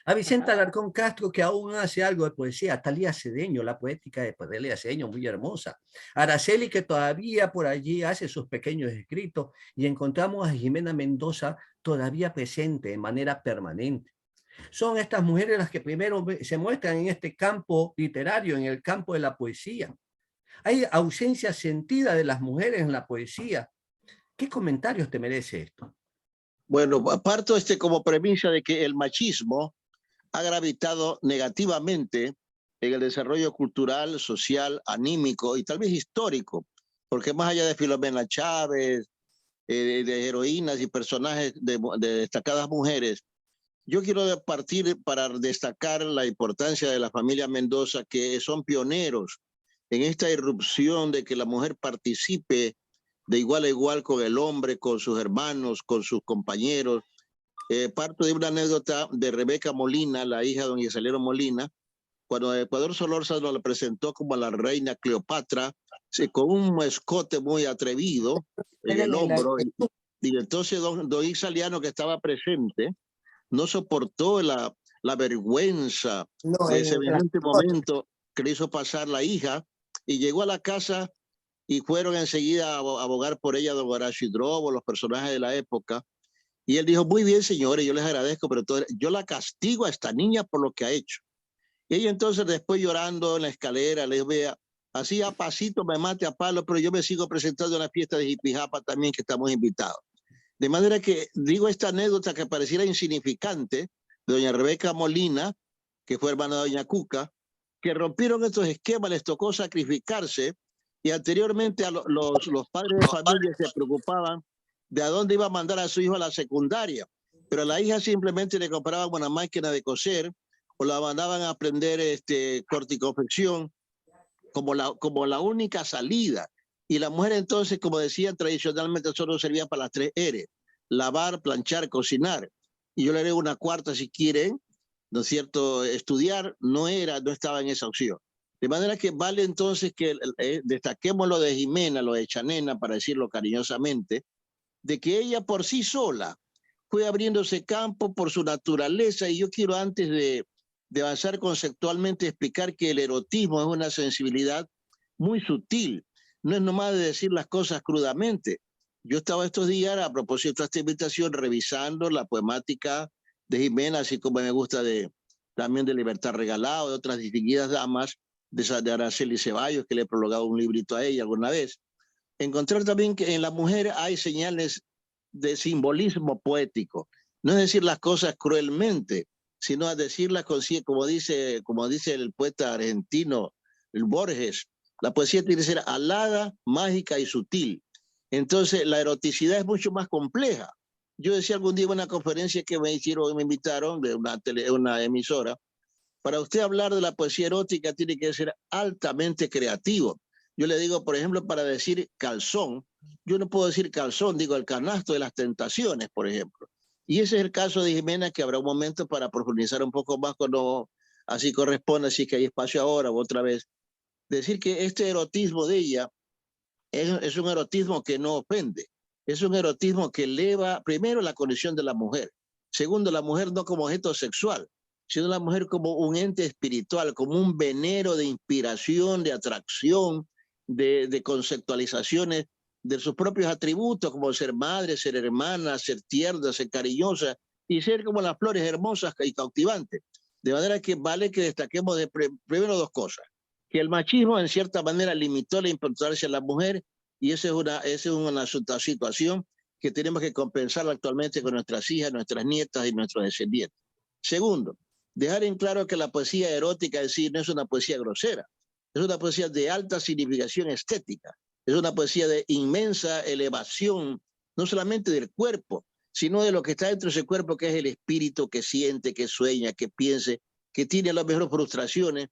A Vicenta Alarcón Castro, que aún hace algo de poesía. A Talía Cedeño, la poética de Talía Cedeño, muy hermosa. Araceli, que todavía por allí hace sus pequeños escritos. Y encontramos a Jimena Mendoza todavía presente de manera permanente. Son estas mujeres las que primero se muestran en este campo literario, en el campo de la poesía. Hay ausencia sentida de las mujeres en la poesía. ¿Qué comentarios te merece esto? Bueno, parto como premisa de que el machismo ha gravitado negativamente en el desarrollo cultural, social, anímico y tal vez histórico, porque más allá de Filomena Chávez, de heroínas y personajes de destacadas mujeres, yo quiero partir para destacar la importancia de la familia Mendoza, que son pioneros en esta irrupción de que la mujer participe de igual a igual con el hombre, con sus hermanos, con sus compañeros. Parto de una anécdota de Rebeca Molina, la hija de don Yesalero Molina, cuando Ecuador Solórzano la presentó como la reina Cleopatra, con un escote muy atrevido en el hombro. Y entonces don Isaliano, que estaba presente, no soportó la vergüenza de semejante momento que le hizo pasar la hija y llegó a la casa y fueron enseguida a abogar por ella don Horacio Hidrobo, los personajes de la época. Y él dijo, muy bien, señores, yo les agradezco, pero yo la castigo a esta niña por lo que ha hecho. Y ella entonces después llorando en la escalera, le dijo, vea, así a pasito me mate a palo, pero yo me sigo presentando en la fiesta de Jipijapa también, que estamos invitados. De manera que digo esta anécdota que pareciera insignificante, de doña Rebeca Molina, que fue hermana de doña Cuca, que rompieron estos esquemas, les tocó sacrificarse, y anteriormente a los padres de familia se preocupaban de a dónde iba a mandar a su hijo a la secundaria, pero a la hija simplemente le compraban una máquina de coser o la mandaban a aprender corte y confección como la única salida. Y la mujer entonces, como decían tradicionalmente, solo servía para las 3 R, lavar, planchar, cocinar. Y yo le agrego una cuarta si quieren, ¿no es cierto? Estudiar no estaba en esa opción. De manera que vale entonces que destaquemos lo de Jimena, lo de Chanena, para decirlo cariñosamente, de que ella por sí sola fue abriéndose campo por su naturaleza. Y yo quiero, antes de avanzar conceptualmente, explicar que el erotismo es una sensibilidad muy sutil. No es nomás de decir las cosas crudamente. Yo estaba estos días, a propósito de esta invitación, revisando la poemática de Jimena, así como me gusta también de Libertad Regalado, de otras distinguidas damas, de Araceli Ceballos, que le he prologado un librito a ella alguna vez. Encontrar también que en la mujer hay señales de simbolismo poético. No es decir las cosas cruelmente, sino a decirlas como dice el poeta argentino, el Borges. La poesía tiene que ser alada, mágica y sutil. Entonces, la eroticidad es mucho más compleja. Yo decía algún día en una conferencia que me invitaron de una emisora, para usted hablar de la poesía erótica tiene que ser altamente creativo. Yo le digo, por ejemplo, para decir calzón, yo no puedo decir calzón, digo el canasto de las tentaciones, por ejemplo. Y ese es el caso de Jimena, que habrá un momento para profundizar un poco más cuando así corresponde, así que hay espacio ahora o otra vez. Decir que este erotismo de ella es un erotismo que no ofende, es un erotismo que eleva primero la condición de la mujer, segundo, la mujer no como objeto sexual, sino la mujer como un ente espiritual, como un venero de inspiración, de atracción, de conceptualizaciones de sus propios atributos, como ser madre, ser hermana, ser tierna, ser cariñosa, y ser como las flores hermosas y cautivantes. De manera que vale que destaquemos primero dos cosas: que el machismo en cierta manera limitó la importancia de la mujer, y esa es una situación que tenemos que compensar actualmente con nuestras hijas, nuestras nietas y nuestros descendientes. Segundo, dejar en claro que la poesía erótica en sí no es una poesía grosera, es una poesía de alta significación estética, es una poesía de inmensa elevación, no solamente del cuerpo, sino de lo que está dentro de ese cuerpo, que es el espíritu que siente, que sueña, que piense, que tiene a lo mejor frustraciones,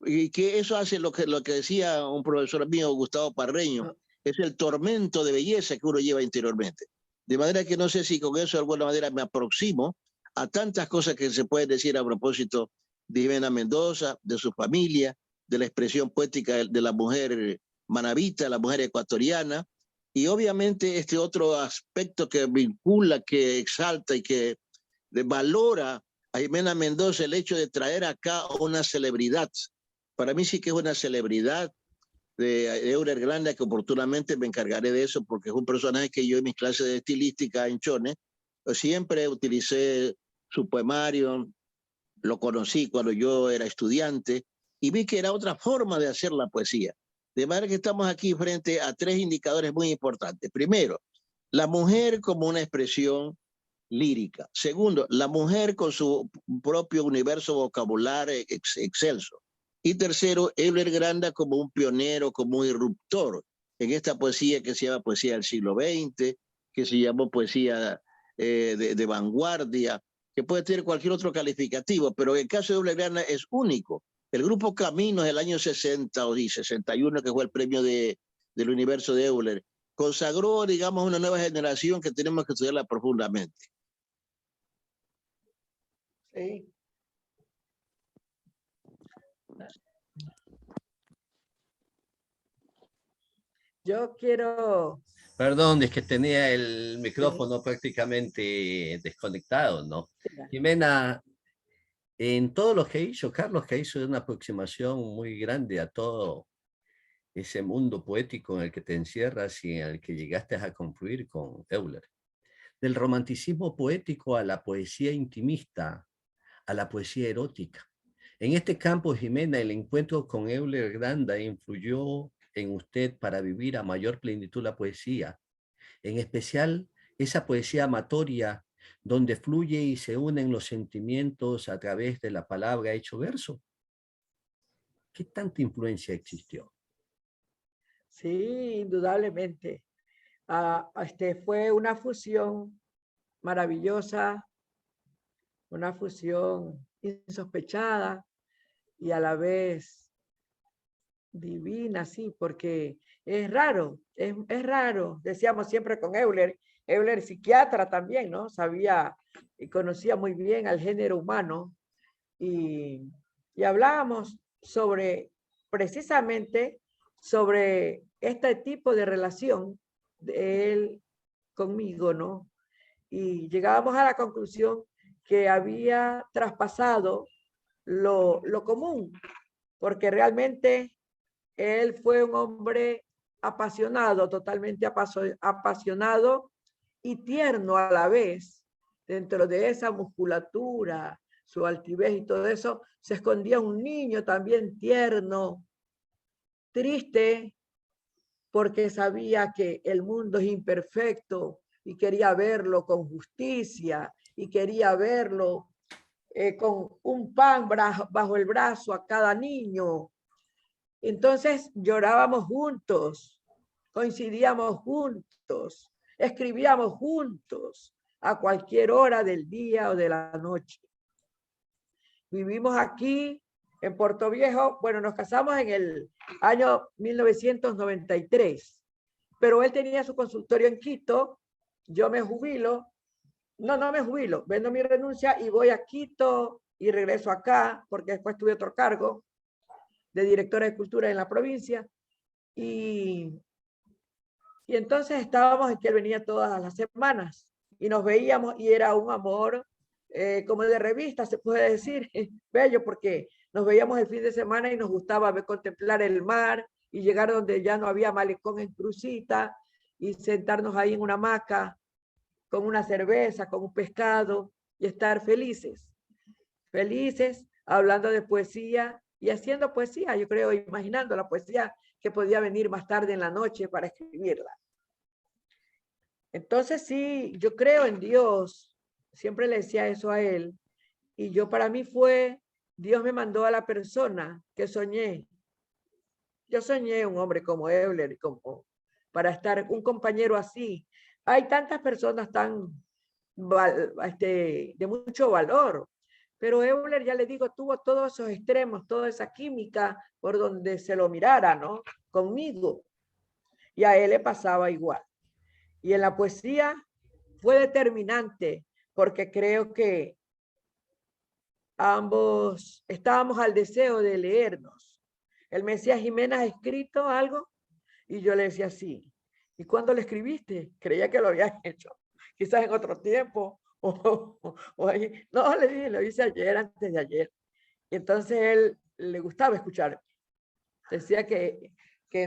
y que eso hace lo que decía un profesor mío, Gustavo Parreño, es el tormento de belleza que uno lleva interiormente. De manera que no sé si con eso de alguna manera me aproximo a tantas cosas que se pueden decir a propósito de Jimena Mendoza, de su familia, de la expresión poética de la mujer manabita, la mujer ecuatoriana, y obviamente este otro aspecto que vincula, que exalta y que valora a Jimena Mendoza, el hecho de traer acá una celebridad. Para mí sí que es una celebridad de Euler Granda, que oportunamente me encargaré de eso, porque es un personaje que yo en mis clases de estilística en Chone siempre utilicé su poemario, lo conocí cuando yo era estudiante y vi que era otra forma de hacer la poesía. De manera que estamos aquí frente a tres indicadores muy importantes. Primero, la mujer como una expresión lírica. Segundo, la mujer con su propio universo vocabulario excelso. Y tercero, Euler Granda como un pionero, como un irruptor en esta poesía que se llama poesía del siglo XX, que se llamó poesía de vanguardia, que puede tener cualquier otro calificativo, pero en el caso de Euler Granda es único. El grupo Caminos del año 60 o 61, que fue el premio del universo de Euler, consagró, digamos, una nueva generación que tenemos que estudiarla profundamente. Sí. Yo quiero... Perdón, es que tenía el micrófono prácticamente desconectado, ¿no? Jimena, en todo lo que hizo, Carlos, que hizo una aproximación muy grande a todo ese mundo poético en el que te encierras y en el que llegaste a confluir con Euler. Del romanticismo poético a la poesía intimista, a la poesía erótica. En este campo, Jimena, el encuentro con Euler Granda influyó en usted para vivir a mayor plenitud la poesía, en especial esa poesía amatoria donde fluye y se unen los sentimientos a través de la palabra hecho verso. ¿Qué tanta influencia existió? Sí, indudablemente. Fue una fusión maravillosa, una fusión insospechada y a la vez divina, sí, porque es raro, es raro. Decíamos siempre con Euler psiquiatra también, ¿no? Sabía y conocía muy bien al género humano y hablábamos sobre precisamente sobre este tipo de relación de él conmigo, ¿no? Y llegábamos a la conclusión que había traspasado lo común, porque realmente él fue un hombre apasionado, totalmente apasionado y tierno a la vez. Dentro de esa musculatura, su altivez y todo eso, se escondía un niño también tierno, triste, porque sabía que el mundo es imperfecto y quería verlo con justicia y quería verlo con un pan bajo el brazo a cada niño. Entonces llorábamos juntos, coincidíamos juntos, escribíamos juntos a cualquier hora del día o de la noche. Vivimos aquí en Puerto Viejo, bueno, nos casamos en el año 1993, pero él tenía su consultorio en Quito, yo me jubilo, no me jubilo, vendo mi renuncia y voy a Quito y regreso acá, porque después tuve otro cargo de directora de cultura en la provincia, y entonces estábamos en que él venía todas las semanas, y nos veíamos, y era un amor como de revista, se puede decir, bello, porque nos veíamos el fin de semana y nos gustaba ver, contemplar el mar, y llegar donde ya no había malecón en Crucita, y sentarnos ahí en una hamaca, con una cerveza, con un pescado, y estar felices, hablando de poesía, y haciendo poesía, yo creo, imaginando la poesía que podía venir más tarde en la noche para escribirla. Entonces sí, yo creo en Dios, siempre le decía eso a él, y yo para mí fue, Dios me mandó a la persona que soñé. Yo soñé un hombre como Euler, como para estar un compañero así. Hay tantas personas tan de mucho valor, pero Euler, ya le digo, tuvo todos esos extremos, toda esa química por donde se lo mirara, ¿no? Conmigo. Y a él le pasaba igual. Y en la poesía fue determinante, porque creo que ambos estábamos al deseo de leernos. Él me decía, Jimena, ¿has escrito algo? Y yo le decía, sí. ¿Y cuándo lo escribiste? Creía que lo habías hecho. Quizás en otro tiempo. O ahí. No, le dije, lo hice ayer, antes de ayer. Y entonces él le gustaba escuchar. Decía que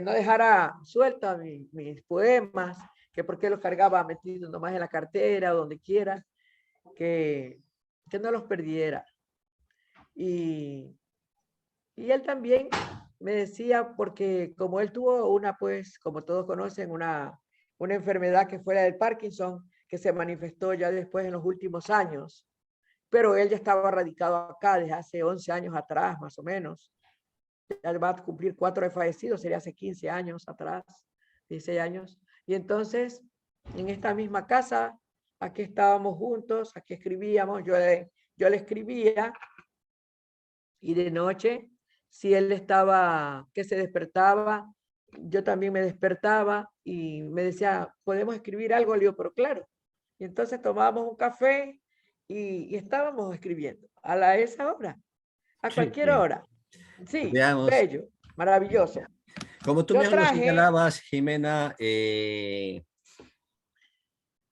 no dejara suelta mis poemas, que porque los cargaba metido nomás en la cartera o donde quiera, que no los perdiera. Y él también me decía, porque como él tuvo una, pues, como todos conocen, una enfermedad que fue la del Parkinson, que se manifestó ya después en los últimos años, pero él ya estaba radicado acá desde hace 11 años atrás, más o menos. Ya va a cumplir 4 de fallecido, sería hace 15 años atrás, 16 años. Y entonces, en esta misma casa, aquí estábamos juntos, aquí escribíamos, yo le escribía, y de noche, si él estaba, que se despertaba, yo también me despertaba y me decía, ¿podemos escribir algo? Le digo, pero claro. Y entonces tomábamos un café y estábamos escribiendo a esa hora, a cualquier hora. Sí, Veamos. bello, maravilloso. Como tú mismo señalabas, Jimena,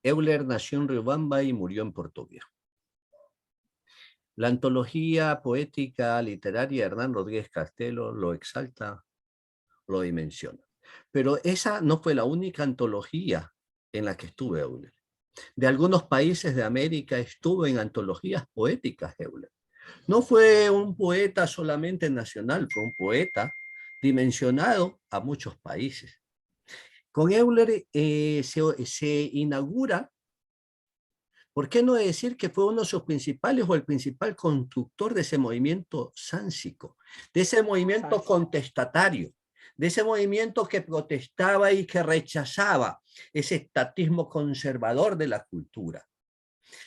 Euler nació en Riobamba y murió en Puerto Viejo. La antología poética literaria de Hernán Rodríguez Castelo lo exalta, lo dimensiona. Pero esa no fue la única antología en la que estuvo Euler. De algunos países de América estuvo en antologías poéticas Euler. No fue un poeta solamente nacional, fue un poeta dimensionado a muchos países. Con Euler se inaugura, ¿por qué no decir que fue uno de sus principales o el principal constructor de ese movimiento sánsico, de ese movimiento contestatario, de ese movimiento que protestaba y que rechazaba ese estatismo conservador de la cultura?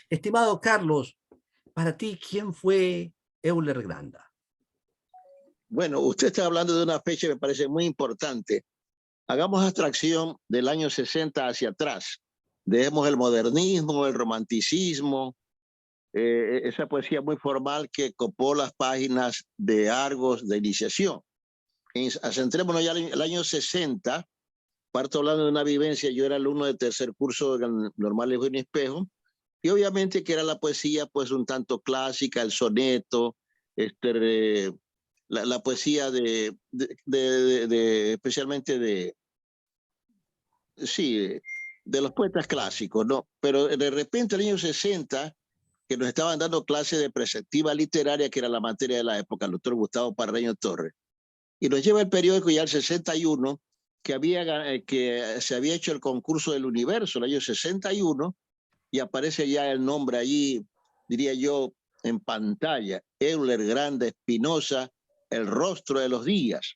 Estimado Carlos, para ti, ¿quién fue Euler Granda? Bueno, usted está hablando de una fecha que me parece muy importante. Hagamos abstracción del año 60 hacia atrás. Dejemos el modernismo, el romanticismo, esa poesía muy formal que copó las páginas de Argos de iniciación. Centrémonos ya al año 60, parto hablando de una vivencia. Yo era alumno de tercer curso de normal Eugenio Espejo, y obviamente que era la poesía pues un tanto clásica, el soneto, la poesía especialmente de los poetas clásicos, ¿no? Pero de repente en el año 60, que nos estaban dando clases de preceptiva literaria, que era la materia de la época, el doctor Gustavo Parreño Torres, y nos lleva el periódico ya el 61, que se había hecho el concurso del universo, el año 61, y aparece ya el nombre allí, diría yo, en pantalla: Euler Granda Espinosa, El rostro de los días.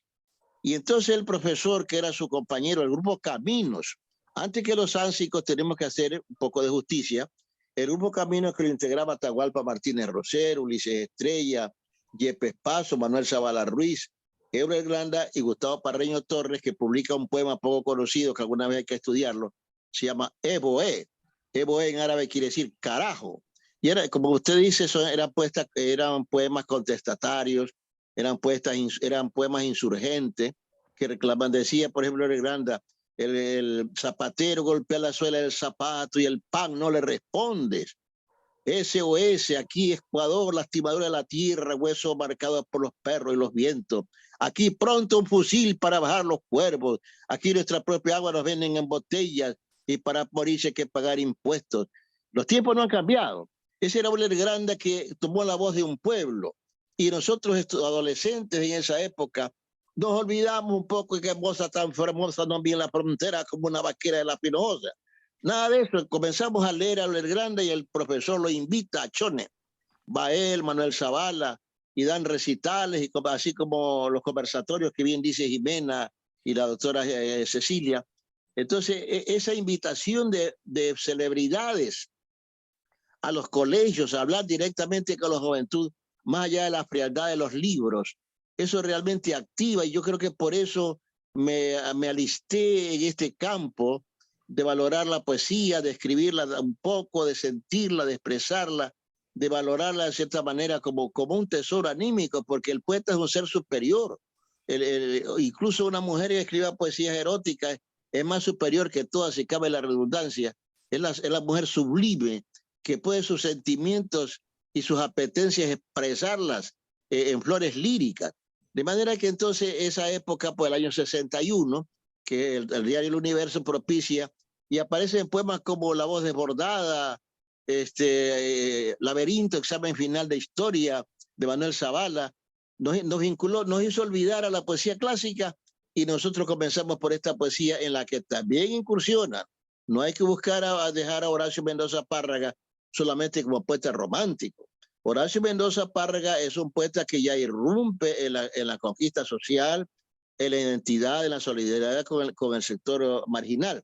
Y entonces el profesor, que era su compañero, el grupo Caminos, antes que los ánsicos tenemos que hacer un poco de justicia, el grupo Caminos, que lo integraba Atahualpa Martínez Rosero, Ulises Estrella, Yepes Paso, Manuel Zavala Ruiz, Euler Granda y Gustavo Parreño Torres, que publica un poema poco conocido, que alguna vez hay que estudiarlo, se llama Eboe. Eboe en árabe quiere decir carajo. Y era, como usted dice, eran poemas contestatarios, eran poemas insurgentes que reclaman. Decía, por ejemplo, Euler Granda: el zapatero golpea la suela del zapato y el pan no le respondes. SOS, aquí Ecuador, lastimadura de la tierra, huesos marcados por los perros y los vientos. Aquí pronto un fusil para bajar los cuervos. Aquí nuestra propia agua nos venden en botellas y para morirse hay que pagar impuestos. Los tiempos no han cambiado. Ese era Euler Granda, que tomó la voz de un pueblo. Y nosotros, adolescentes en esa época, nos olvidamos un poco que Moza tan famosa no viene en la frontera como una vaquera de la Pinoza. Nada de eso. Comenzamos a leer a Euler Granda y el profesor lo invita a Chone. Va él, Manuel Zavala, y dan recitales, y así como los conversatorios que bien dice Jimena y la doctora Cecilia. Entonces, esa invitación de celebridades a los colegios, a hablar directamente con la juventud, más allá de la frialdad de los libros, eso realmente activa, y yo creo que por eso me alisté en este campo de valorar la poesía, de escribirla un poco, de sentirla, de expresarla, de valorarla de cierta manera como un tesoro anímico, porque el poeta es un ser superior. Incluso una mujer que escriba poesías eróticas es más superior que todas, si cabe la redundancia. Es la mujer sublime, que puede sus sentimientos y sus apetencias expresarlas en flores líricas. De manera que entonces esa época, pues el año 61, que el diario El Universo propicia, y aparecen poemas como La voz desbordada, Laberinto, examen final de historia, de Manuel Zavala, nos vinculó, nos hizo olvidar a la poesía clásica, y nosotros comenzamos por esta poesía en la que también incursiona. No hay que buscar a dejar a Horacio Mendoza Párraga solamente como poeta romántico. Horacio Mendoza Párraga es un poeta que ya irrumpe en la conquista social, en la identidad, en la solidaridad con el sector marginal.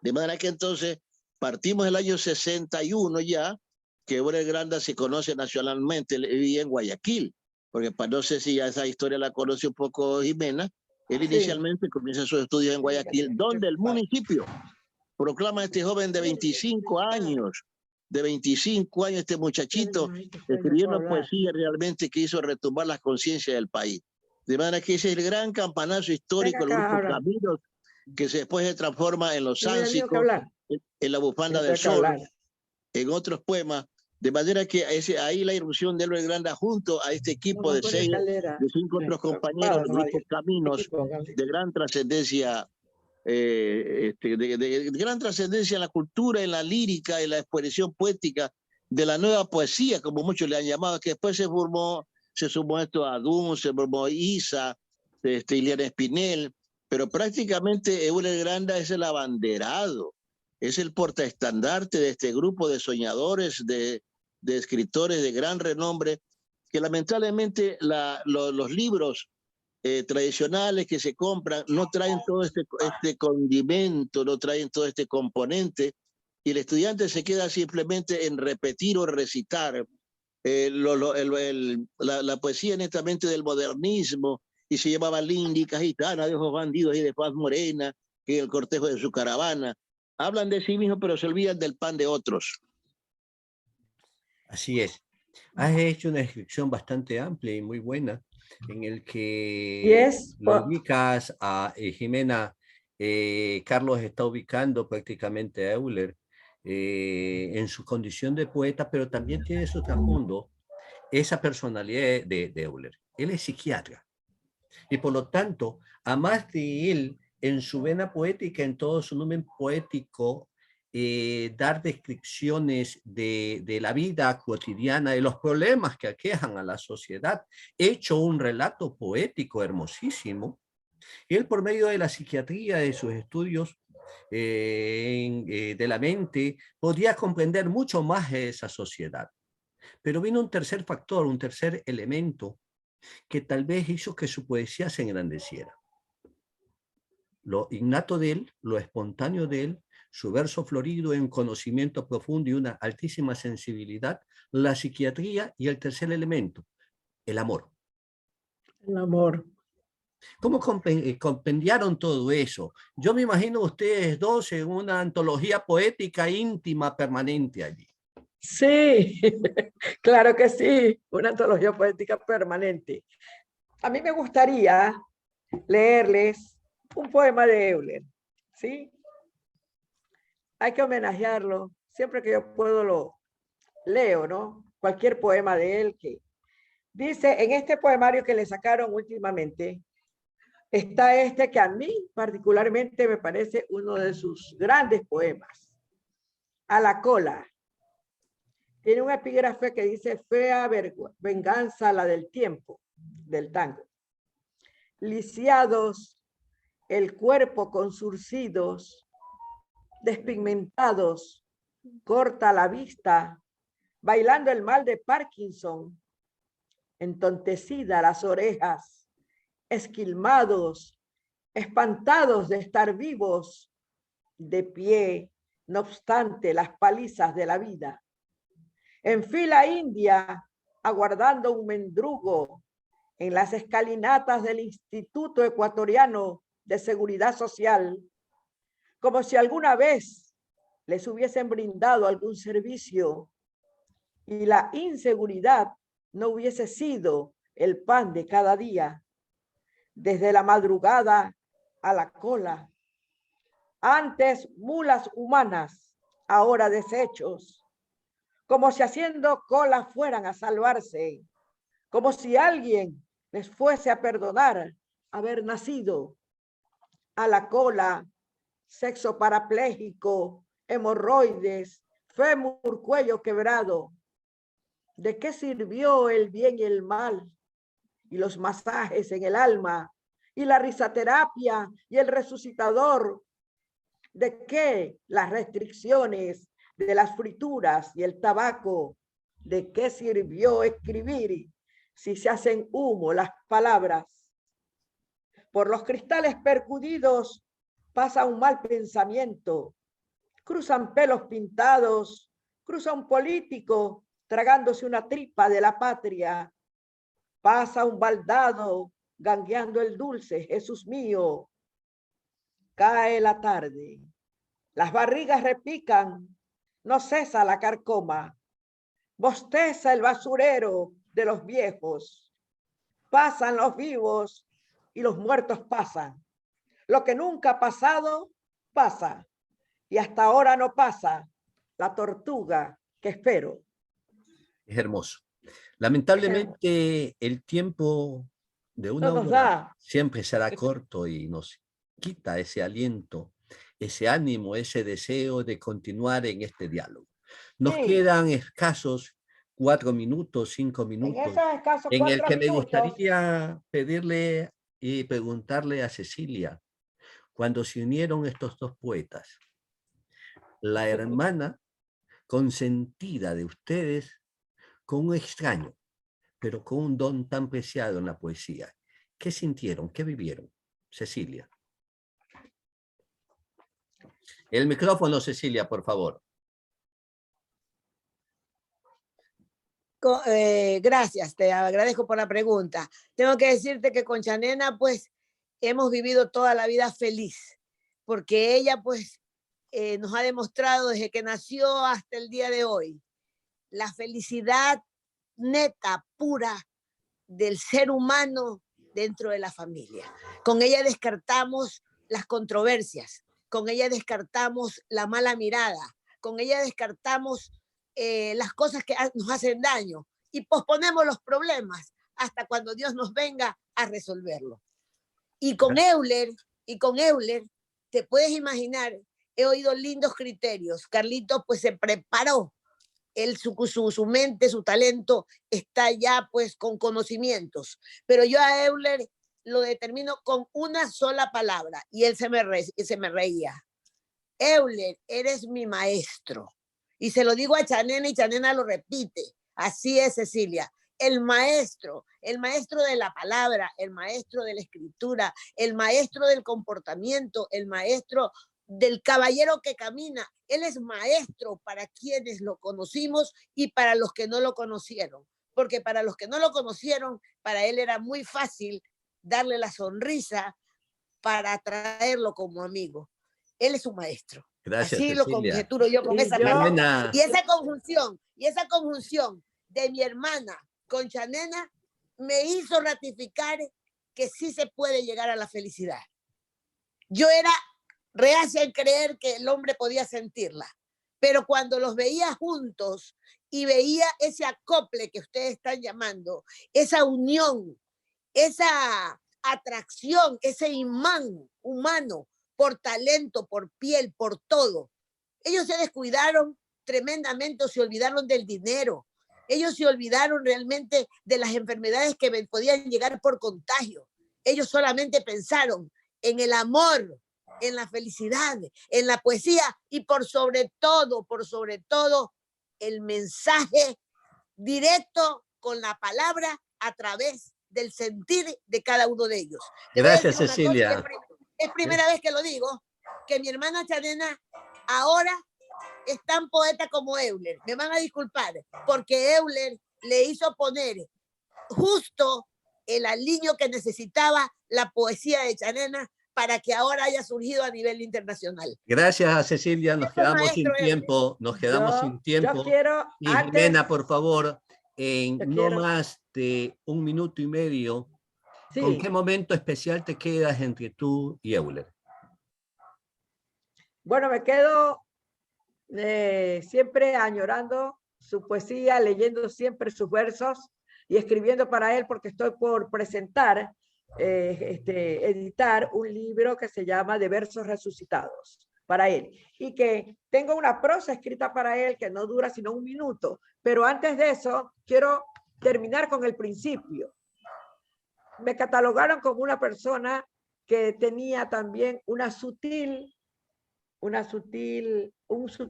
De manera que entonces partimos del año 61 ya, que Euler Granda se conoce nacionalmente, él vivía en Guayaquil, porque no sé si ya esa historia la conoce un poco Jimena. Él inicialmente comienza sus estudios en Guayaquil, donde el municipio proclama a este joven de 25 años, este muchachito, escribiendo poesía realmente que hizo retumbar las conciencias del país. De manera que ese es el gran campanazo histórico del grupo Caminos, que después se transforma en Los Ánsicos, en La bufanda del sol, en otros poemas. De manera que ahí la irrupción de Euler Granda junto a este equipo de 5 otros compañeros del grupo Caminos, de gran trascendencia, de gran trascendencia en la cultura, en la lírica, en la expresión poética de la nueva poesía, como muchos le han llamado, que después se sumó esto a Adún, se sumó Isa, Ileana Espinel, pero prácticamente Euler Granda es el abanderado, es el portaestandarte de este grupo de soñadores, de escritores de gran renombre, que lamentablemente los libros tradicionales que se compran no traen todo este condimento, no traen todo este componente, y el estudiante se queda simplemente en repetir o recitar la poesía netamente del modernismo, y se llamaba Líndica Gitana de ojos bandidos y de faz morena, que el cortejo de su caravana. Hablan de sí mismos, pero se olvidan del pan de otros. Así es. Has hecho una descripción bastante amplia y muy buena en el Y que es, lo ubicas a Jimena. Carlos está ubicando prácticamente a Euler en su condición de poeta, pero también tiene su trasfondo esa personalidad de Euler. Él es psiquiatra y por lo tanto, a más de él, en su vena poética, en todo su numen poético, dar descripciones de la vida cotidiana, de los problemas que aquejan a la sociedad, hecho un relato poético hermosísimo. Él, por medio de la psiquiatría, de sus estudios de la mente, podía comprender mucho más de esa sociedad. Pero vino un tercer factor, un tercer elemento, que tal vez hizo que su poesía se engrandeciera. Lo innato de él, lo espontáneo de él, su verso florido en conocimiento profundo y una altísima sensibilidad, la psiquiatría y el tercer elemento, el amor. el amor. ¿Cómo compendiaron todo eso? Yo me imagino ustedes dos en una antología poética íntima permanente allí. Sí, claro que sí, una antología poética permanente. A mí me gustaría leerles un poema de Euler, ¿sí? Hay que homenajearlo. Siempre que yo puedo lo leo, ¿no? Cualquier poema de él que dice, en este poemario que le sacaron últimamente, está este que a mí particularmente me parece uno de sus grandes poemas, A la cola. Tiene un epígrafe que dice, fea venganza la del tiempo, del tango. Lisiados, el cuerpo con surcidos, despigmentados, corta la vista, bailando el mal de Parkinson, entontecida las orejas, esquilmados, espantados de estar vivos, de pie, no obstante las palizas de la vida. En fila india, aguardando un mendrugo en las escalinatas del Instituto Ecuatoriano de Seguridad Social, como si alguna vez les hubiesen brindado algún servicio y la inseguridad no hubiese sido el pan de cada día, desde la madrugada a la cola. Antes mulas humanas, ahora desechos, como si haciendo cola fueran a salvarse, como si alguien les fuese a perdonar haber nacido. A la cola, sexo parapléjico, hemorroides, fémur, cuello quebrado. ¿De qué sirvió el bien y el mal? Y los masajes en el alma, y la risoterapia y el resucitador. ¿De qué las restricciones de las frituras y el tabaco? ¿De qué sirvió escribir si se hacen humo las palabras? Por los cristales percudidos pasa un mal pensamiento. Cruzan pelos pintados, cruza un político tragándose una tripa de la patria. Pasa un baldado gangueando el dulce, Jesús mío. Cae la tarde, las barrigas repican, no cesa la carcoma, bosteza el basurero de los viejos, pasan los vivos y los muertos pasan. Lo que nunca ha pasado, pasa, y hasta ahora no pasa, la tortuga que espero. Es hermoso. Lamentablemente, el tiempo de una No nos obra da. siempre será corto y nos quita ese aliento, ese ánimo, ese deseo de continuar en este diálogo. Nos Sí, quedan escasos 4 minutos, 5 en minutos, esos escasos en el 4 que me minutos, gustaría pedirle y preguntarle a Cecilia, cuando se unieron estos dos poetas, la hermana consentida de ustedes con un extraño, pero con un don tan preciado en la poesía. ¿Qué sintieron? ¿Qué vivieron? Cecilia. El micrófono, Cecilia, por favor. Gracias, te agradezco por la pregunta. Tengo que decirte que con Chanena, pues, hemos vivido toda la vida feliz, porque ella, pues, nos ha demostrado desde que nació hasta el día de hoy la felicidad neta, pura, del ser humano dentro de la familia. Con ella descartamos las controversias, con ella descartamos la mala mirada, con ella descartamos las cosas que nos hacen daño y posponemos los problemas hasta cuando Dios nos venga a resolverlo. Y con Euler, te puedes imaginar, he oído lindos criterios. Carlitos pues se preparó, su mente, su talento está ya pues con conocimientos, pero yo a Euler lo determino con una sola palabra y él se me reía. Euler, eres mi maestro. Y se lo digo a Chanena y Chanena lo repite. Así es, Cecilia. El maestro de la palabra, el maestro de la escritura, el maestro del comportamiento, el maestro del caballero que camina. Él es maestro para quienes lo conocimos y para los que no lo conocieron. Porque para los que no lo conocieron, para él era muy fácil darle la sonrisa para atraerlo como amigo. Él es un maestro. Gracias, así Cecilia. Lo conjeturo yo con esa palabra. Y esa conjunción de mi hermana con Chanena me hizo ratificar que sí se puede llegar a la felicidad. Yo era reacia en creer que el hombre podía sentirla, pero cuando los veía juntos y veía ese acople que ustedes están llamando, esa unión, esa atracción, ese imán humano por talento, por piel, por todo. Ellos se descuidaron tremendamente, se olvidaron del dinero. Ellos se olvidaron realmente de las enfermedades que podían llegar por contagio. Ellos solamente pensaron en el amor, en la felicidad, en la poesía y por sobre todo, el mensaje directo con la palabra a través del sentir de cada uno de ellos. Gracias, Cecilia. Es primera vez que lo digo, que mi hermana Chanena ahora es tan poeta como Euler. Me van a disculpar, porque Euler le hizo poner justo el aliño que necesitaba la poesía de Chanena para que ahora haya surgido a nivel internacional. Gracias, Cecilia. Nos quedamos sin tiempo. Y Jimena, por favor, en no más de 1 minuto y medio, sí. ¿Con qué momento especial te quedas entre tú y Euler? Bueno, me quedo siempre añorando su poesía, leyendo siempre sus versos y escribiendo para él, porque estoy por presentar, editar un libro que se llama De versos resucitados para él, y que tengo una prosa escrita para él que no dura sino 1 minuto, pero antes de eso quiero terminar con el principio. Me catalogaron como una persona que tenía también un sutil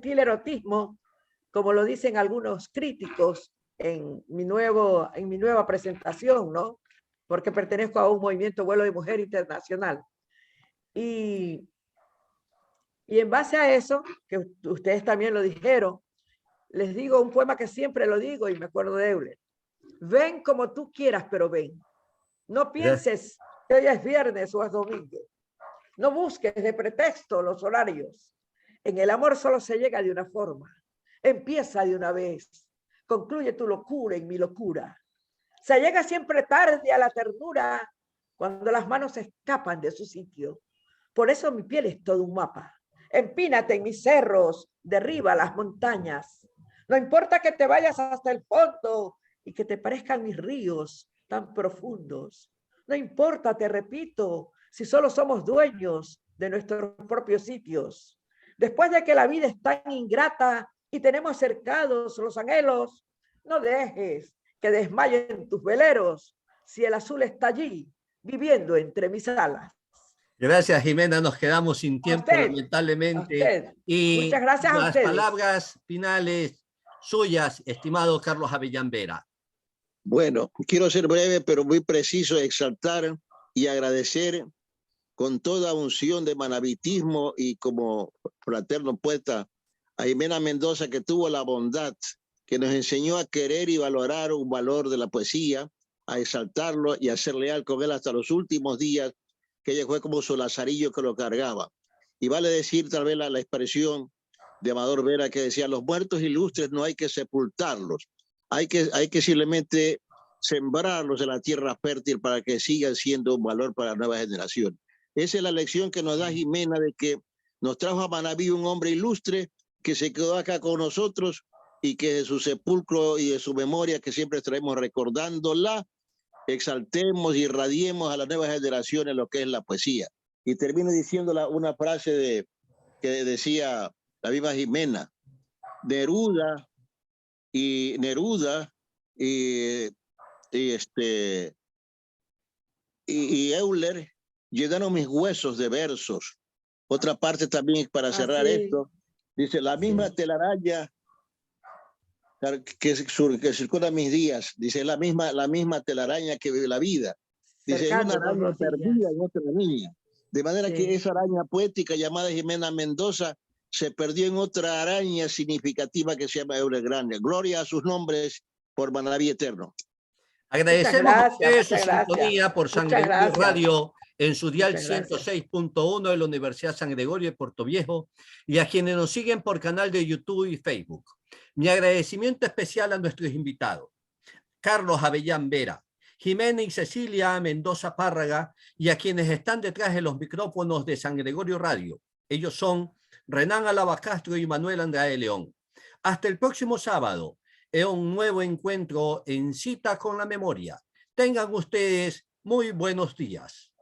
erotismo, como lo dicen algunos críticos en mi nueva presentación, ¿no? Porque pertenezco a un movimiento Vuelo de Mujer Internacional. Y en base a eso, que ustedes también lo dijeron, les digo un poema que siempre lo digo y me acuerdo de Euler. Ven como tú quieras, pero ven. No pienses que hoy es viernes o es domingo. No busques de pretexto los horarios. En el amor solo se llega de una forma. Empieza de una vez. Concluye tu locura en mi locura. Se llega siempre tarde a la ternura cuando las manos se escapan de su sitio. Por eso mi piel es todo un mapa. Empínate en mis cerros, derriba las montañas. No importa que te vayas hasta el fondo y que te parezcan mis ríos tan profundos. No importa, te repito, si solo somos dueños de nuestros propios sitios. Después de que la vida es tan ingrata y tenemos cercados los anhelos, no dejes que desmayen tus veleros si el azul está allí, viviendo entre mis alas. Gracias, Jimena. Nos quedamos sin tiempo, lamentablemente. Y muchas gracias a ustedes. Las palabras finales suyas, estimado Carlos Avellán Vera. Bueno, quiero ser breve, pero muy preciso, exaltar y agradecer con toda unción de manabitismo y como fraterno poeta a Jimena Mendoza, que tuvo la bondad, que nos enseñó a querer y valorar un valor de la poesía, a exaltarlo y a ser leal con él hasta los últimos días, que ella fue como su lazarillo que lo cargaba. Y vale decir tal vez la expresión de Amador Vera que decía, los muertos ilustres no hay que sepultarlos, hay que simplemente sembrarlos en la tierra fértil para que sigan siendo un valor para la nueva generación. Esa es la lección que nos da Jimena, de que nos trajo a Manabí un hombre ilustre que se quedó acá con nosotros y que de su sepulcro y de su memoria, que siempre estaremos recordándola, exaltemos y irradiemos a las nuevas generaciones lo que es la poesía. Y termino diciendo una frase que decía la misma Jimena: Neruda y Euler llenaron mis huesos de versos. Otra parte también para cerrar esto, dice: la misma telaraña que circula mis días, dice, la misma telaraña que vive la vida. Dice, es una araña perdida en otra niña. De manera que esa araña poética llamada Jimena Mendoza se perdió en otra araña significativa que se llama Euler Grande. Gloria a sus nombres por Manabí eterno. Agradecemos a ustedes su sintonía por San Gregorio Radio en su dial 106.1 de la Universidad San Gregorio de Puerto Viejo, y a quienes nos siguen por canal de YouTube y Facebook. Mi agradecimiento especial a nuestros invitados: Carlos Avellán Vera, Jimena y Cecilia Mendoza Párraga, y a quienes están detrás de los micrófonos de San Gregorio Radio. Ellos son Renan Alaba Castro y Manuel Andrade León. Hasta el próximo sábado, en un nuevo encuentro en Cita con la Memoria. Tengan ustedes muy buenos días.